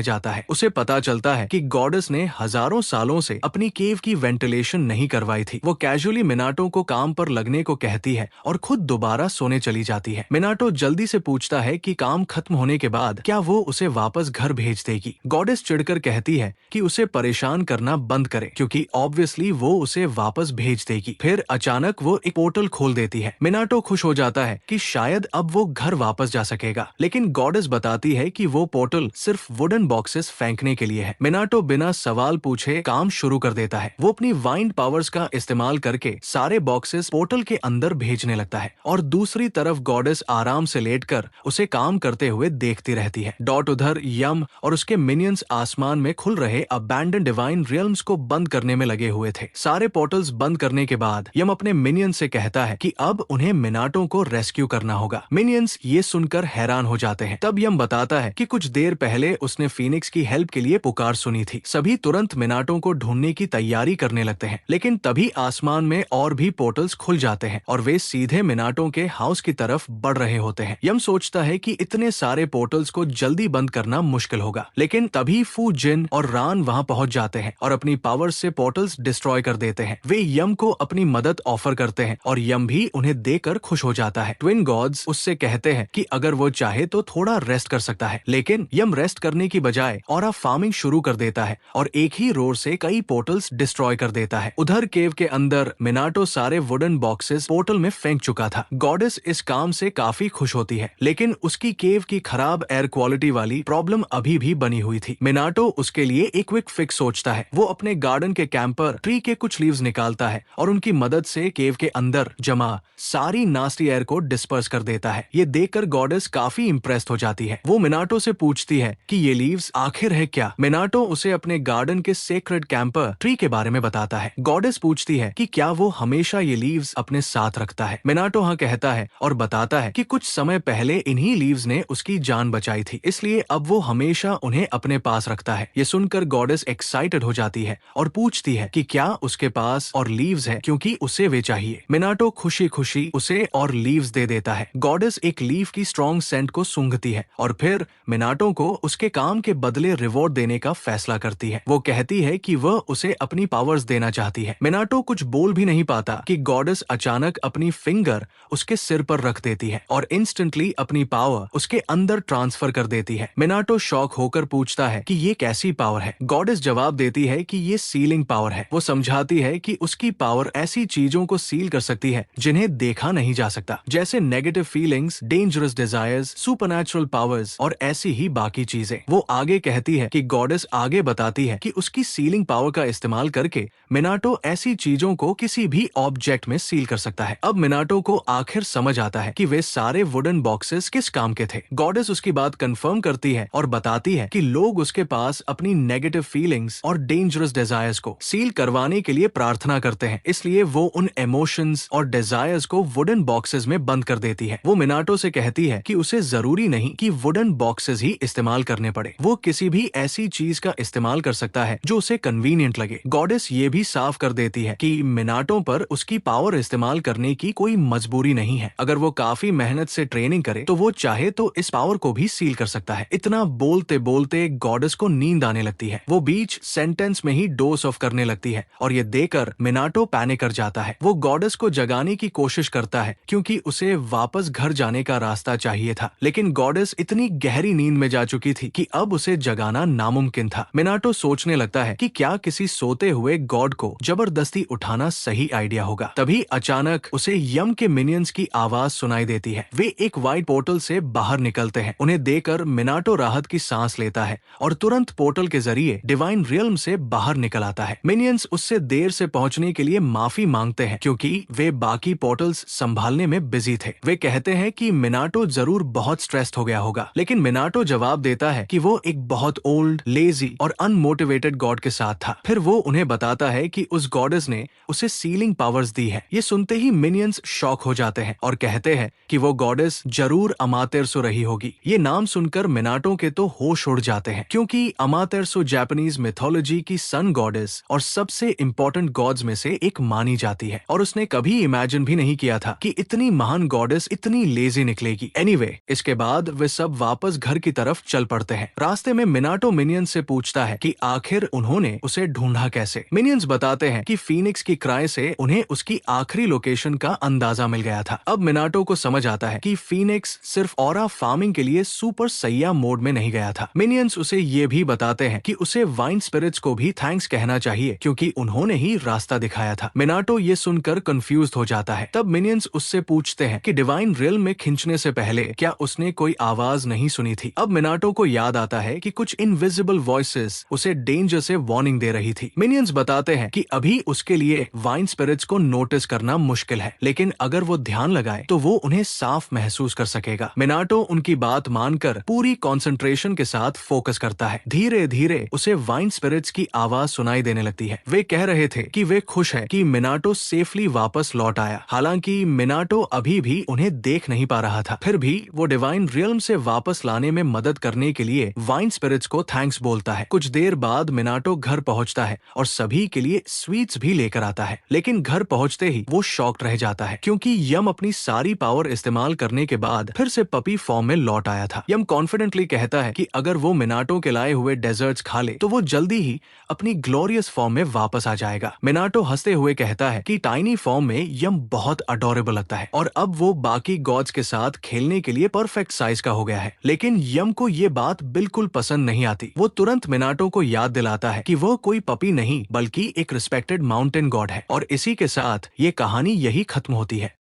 जाता है। उसे पता चलता है कि गॉडेस ने हजारों सालों से अपनी केव की वेंटिलेशन नहीं करवाई थी। वो कैजुअली मिनाटो को काम पर लगने को कहती है और खुद दोबारा सोने चली जाती है। मिनाटो जल्दी से पूछता है कि काम खत्म होने के बाद क्या वो उसे वापस घर भेज देगी। गॉडेस चिढ़कर कहती है कि उसे परेशान करना बंद करे, क्योंकि ऑब्वियसली वो उसे वापस भेज देगी। फिर अचानक वो एक पोर्टल खोल देती है। मिनाटो खुश हो जाता है कि शायद अब वो घर वापस जा सकेगा, लेकिन गॉडेस बताती है कि वो पोर्टल सिर्फ वुडन बॉक्सेस फेंकने के लिए है। मिनाटो बिना सवाल पूछे काम शुरू कर देता है। वो अपनी वाइंड पावर्स का इस्तेमाल करके सारे बॉक्सेस पोर्टल के अंदर भेजने लगता है और दूसरी तरफ गॉडेस आराम से लेटकर उसे काम करते हुए देखती रहती है। उधर यम और उसके मिनियंस आसमान में खुल रहे अबैंडन डिवाइन रियल्म्स को बंद करने में लगे हुए थे। सारे पोर्टल्स बंद करने के बाद यम अपने मिनियंस से कहता है कि अब उन्हें मिनाटो को रेस्क्यू करना होगा। मिनियंस ये सुनकर हैरान हो जाते हैं। तब यम बताता है कि कुछ देर पहले उसने फीनिक्स की हेल्प के लिए पुकार सुनी थी। सभी तुरंत मिनाटो को ढूंढने की तैयारी करने लगते हैं, लेकिन तभी आसमान में और भी पोर्टल्स खुल जाते हैं और वे सीधे मिनाटो के हाउस की तरफ बढ़ रहे होते हैं। यम सोचता है कि इतने सारे पोर्टल्स को जल्दी बंद करना मुश्किल होगा, लेकिन तभी फू जिन और रान वहां पहुंच जाते हैं और अपनी पावर से पोर्टल्स डिस्ट्रॉय कर देते हैं। वे यम को अपनी मदद ऑफर करते हैं और यम भी उन्हें देकर खुश हो जाता है। ट्विन गॉड्स उससे कहते हैं कि अगर वो चाहे तो थोड़ा रेस्ट कर सकता है, लेकिन यम रेस्ट करने की बजाय ऑरा फार्मिंग शुरू कर देता है और एक ही रोर से कई पोर्टल्स डिस्ट्रॉय कर देता है। उधर केव के अंदर मिनाटो सारे वुडन बॉक्सेस पोर्टल में फेंक चुका था। गॉडेस इस काम से काफी खुश होती है, लेकिन उसकी केव की खराब एयर क्वालिटी वाली प्रॉब्लम अभी भी बनी हुई थी। मिनाटो उसके लिए एक क्विक फिक्स सोचता है। वो अपने गार्डन के कैंप पर ट्री के कुछ लीव्स निकालता है और उनकी मदद से केव के अंदर जमा सारी नास्टी एयर को डिस्पर्स कर देता है। ये देखकर गॉडेस काफी इम्प्रेस्ड हो जाती है। वो मिनाटो से पूछती है कि ये लीव्स आखिर है क्या। मिनाटो उसे अपने गार्डन के सेक्रेड कैंपर ट्री के बारे में बताता है। गॉडेस पूछती है कि क्या वो हमेशा ये लीव्स अपने साथ रखता है। मिनाटो हाँ कहता है और बताता है कि कुछ समय पहले इन्हीं लीव्स ने उसकी जान बचाई थी, इसलिए अब वो हमेशा उन्हें अपने पास रखता है। ये सुनकर गॉडेस एक्साइटेड हो जाती है और पूछती है कि क्या उसके पास और लीव्स है, क्योंकि उसे वे चाहिए। मिनाटो खुशी खुशी उसे और लीव्स दे देता है। गॉडेस एक लीफ की स्ट्रॉन्ग सेंट को सूंघती है और फिर मिनाटो को उसके काम के बदले रिवॉर्ड देने का फैसला करती है। वो कहती है कि वह उसे अपनी पावर्स देना चाहती है। मिनाटो कुछ बोल भी नहीं पाता कि गॉडेस अचानक अपनी फिंगर उसके सिर पर रख देती है और इंस्टेंटली अपनी पावर उसके अंदर अंदर ट्रांसफर कर देती है। मिनाटो शॉक होकर पूछता है कि ये कैसी पावर है। गॉडेस जवाब देती है कि ये सीलिंग पावर है। वो समझाती है कि उसकी पावर ऐसी चीजों को सील कर सकती है जिन्हें देखा नहीं जा सकता, जैसे negative feelings, dangerous desires, supernatural powers और ऐसी ही बाकी चीजें। वो आगे कहती है कि गॉडेस आगे बताती है कि उसकी सीलिंग पावर का इस्तेमाल करके मिनाटो ऐसी चीजों को किसी भी ऑब्जेक्ट में सील कर सकता है। अब मिनाटो को आखिर समझ आता है कि वे सारे वुडन बॉक्सेस किस काम के थे। गॉडेस उसकी बात कंफर्म करती है और बताती है कि लोग उसके पास अपनी नेगेटिव फीलिंग्स और डेंजरस डिजायर्स को सील करवाने के लिए प्रार्थना करते हैं, इसलिए वो उन इमोशंस और डिजायर्स को वुडन बॉक्सेस में बंद कर देती है। वो मिनाटो से कहती है कि उसे जरूरी नहीं कि वुडन बॉक्सेस ही इस्तेमाल करने पड़े, वो किसी भी ऐसी चीज का इस्तेमाल कर सकता है जो उसे कन्वीनियंट लगे। गॉडेस ये भी साफ कर देती है कि मिनाटो पर उसकी पावर इस्तेमाल करने की कोई मजबूरी नहीं है। अगर वो काफी मेहनत से ट्रेनिंग करे तो वो चाहे तो इस पावर को भी सील कर सकता है। इतना बोलते बोलते गॉडेस को नींद आने लगती है। वो बीच सेंटेंस में ही डोज ऑफ करने लगती है और ये देखकर मिनाटो पैनिक कर जाता है। वो गॉडेस को जगाने की कोशिश करता है क्योंकि उसे वापस घर जाने का रास्ता चाहिए था, लेकिन गॉडेस इतनी गहरी नींद में जा चुकी थी कि अब उसे जगाना नामुमकिन था। मिनाटो सोचने लगता है कि क्या किसी सोते हुए गॉड को जबरदस्ती उठाना सही आइडिया होगा। तभी अचानक उसे यम के मिनियंस की आवाज सुनाई देती है। वे एक वाइट पोर्टल से बाहर निकलते हैं। उन्हें देखकर मिनाटो राहत की सांस लेता है और तुरंत पोर्टल के जरिए डिवाइन रियल्म से बाहर निकल आता है। मिनियंस उससे देर से पहुंचने के लिए माफी मांगते हैं क्योंकि वे बाकी पोर्टल्स संभालने में बिजी थे। वे कहते हैं कि मिनाटो जरूर बहुत स्ट्रेस्ड हो गया होगा, लेकिन मिनाटो जवाब देता है कि वो एक बहुत ओल्ड, लेजी और अनमोटिवेटेड गॉड के साथ था। फिर वो उन्हें बताता है कि उस गॉडेस ने उसे सीलिंग पावर्स दी है। ये सुनते ही मिनियंस शॉक हो जाते हैं और कहते हैं कि वो गॉडेस जरूर अमातेरसो रही होगी। ये नाम सुनकर मिनाटो के तो होश उड़ जाते हैं क्योंकि अमातेरसो जापानीज मिथोलॉजी की सन गॉडेस और सबसे इम्पोर्टेंट गॉड्स में से एक मानी जाती है और उसने कभी इमेजिन भी नहीं किया था कि इतनी महान गॉडेस इतनी लेजी निकलेगी। एनीवे, इसके बाद वे सब वापस घर की तरफ चल पड़ते हैं। रास्ते में मिनाटो मिनियंस से पूछता है कि आखिर उन्होंने उसे ढूंढा कैसे। मिनियंस बताते हैं कि फीनिक्स की क्राई से उन्हें उसकी आखिरी लोकेशन का अंदाजा मिल गया था। अब मिनाटो को समझ आता है कि फीनिक्स सिर्फ ऑरा फार्मिंग के लिए सुपर सैया मोड में नहीं गया था। मिनियंस उसे ये भी बताते हैं कि उसे वाइन स्पिरिट्स को भी थैंक्स कहना चाहिए क्योंकि उन्होंने ही रास्ता दिखाया था। मिनाटो ये सुनकर कंफ्यूज हो जाता है। तब मिनियंस उससे पूछते हैं कि डिवाइन रियल में खींचने से पहले क्या उसने कोई आवाज नहीं सुनी थी। अब मिनाटो को याद आता है कि कुछ इनविजिबल वॉइसेस उसे डेंजर से वार्निंग दे रही थी। मिनियंस बताते हैं कि अभी उसके लिए वाइन स्पिरिट्स को नोटिस करना मुश्किल है, लेकिन अगर वो ध्यान लगाए तो वो उन्हें साफ महसूस कर सकेगा। मिनाटो उनकी बात मानकर पूरी कंसंट्रेशन के साथ फोकस करता है। धीरे धीरे उसे वाइन स्पिरिट्स की आवाज सुनाई देने लगती है। वे कह रहे थे कि वे खुश हैं कि मिनाटो सेफली वापस लौट आया। हालांकि मिनाटो अभी भी उन्हें देख नहीं पा रहा था, फिर भी वो डिवाइन रियल्म से वापस लाने में मदद करने के लिए वाइन स्पिरिट्स को थैंक्स बोलता है। कुछ देर बाद मिनाटो घर पहुंचता है और सभी के लिए स्वीट्स भी लेकर आता है, लेकिन घर पहुंचते ही वो शॉक्ड रह जाता है क्योंकि यम अपनी सारी पावर इस्तेमाल करने के बाद फिर से पपी फॉर्म में लौट आया था। यम कॉन्फिडेंटली कहता है कि अगर वो मिनाटो के लाए हुए डेजर्ट्स खा ले तो वो जल्दी ही अपनी ग्लोरियस फॉर्म में वापस आ जाएगा। मिनाटो हंसते हुए कहता है कि टाइनी फॉर्म में यम बहुत अडोरेबल लगता है और अब वो बाकी गॉड्स के साथ खेलने के लिए परफेक्ट साइज का हो गया है। लेकिन यम को ये बात बिल्कुल पसंद नहीं आती। वो तुरंत मिनाटो को याद दिलाता है कि वो कोई पपी नहीं बल्कि एक रिस्पेक्टेड माउंटेन गॉड है और इसी के साथ ये कहानी यही खत्म होती है।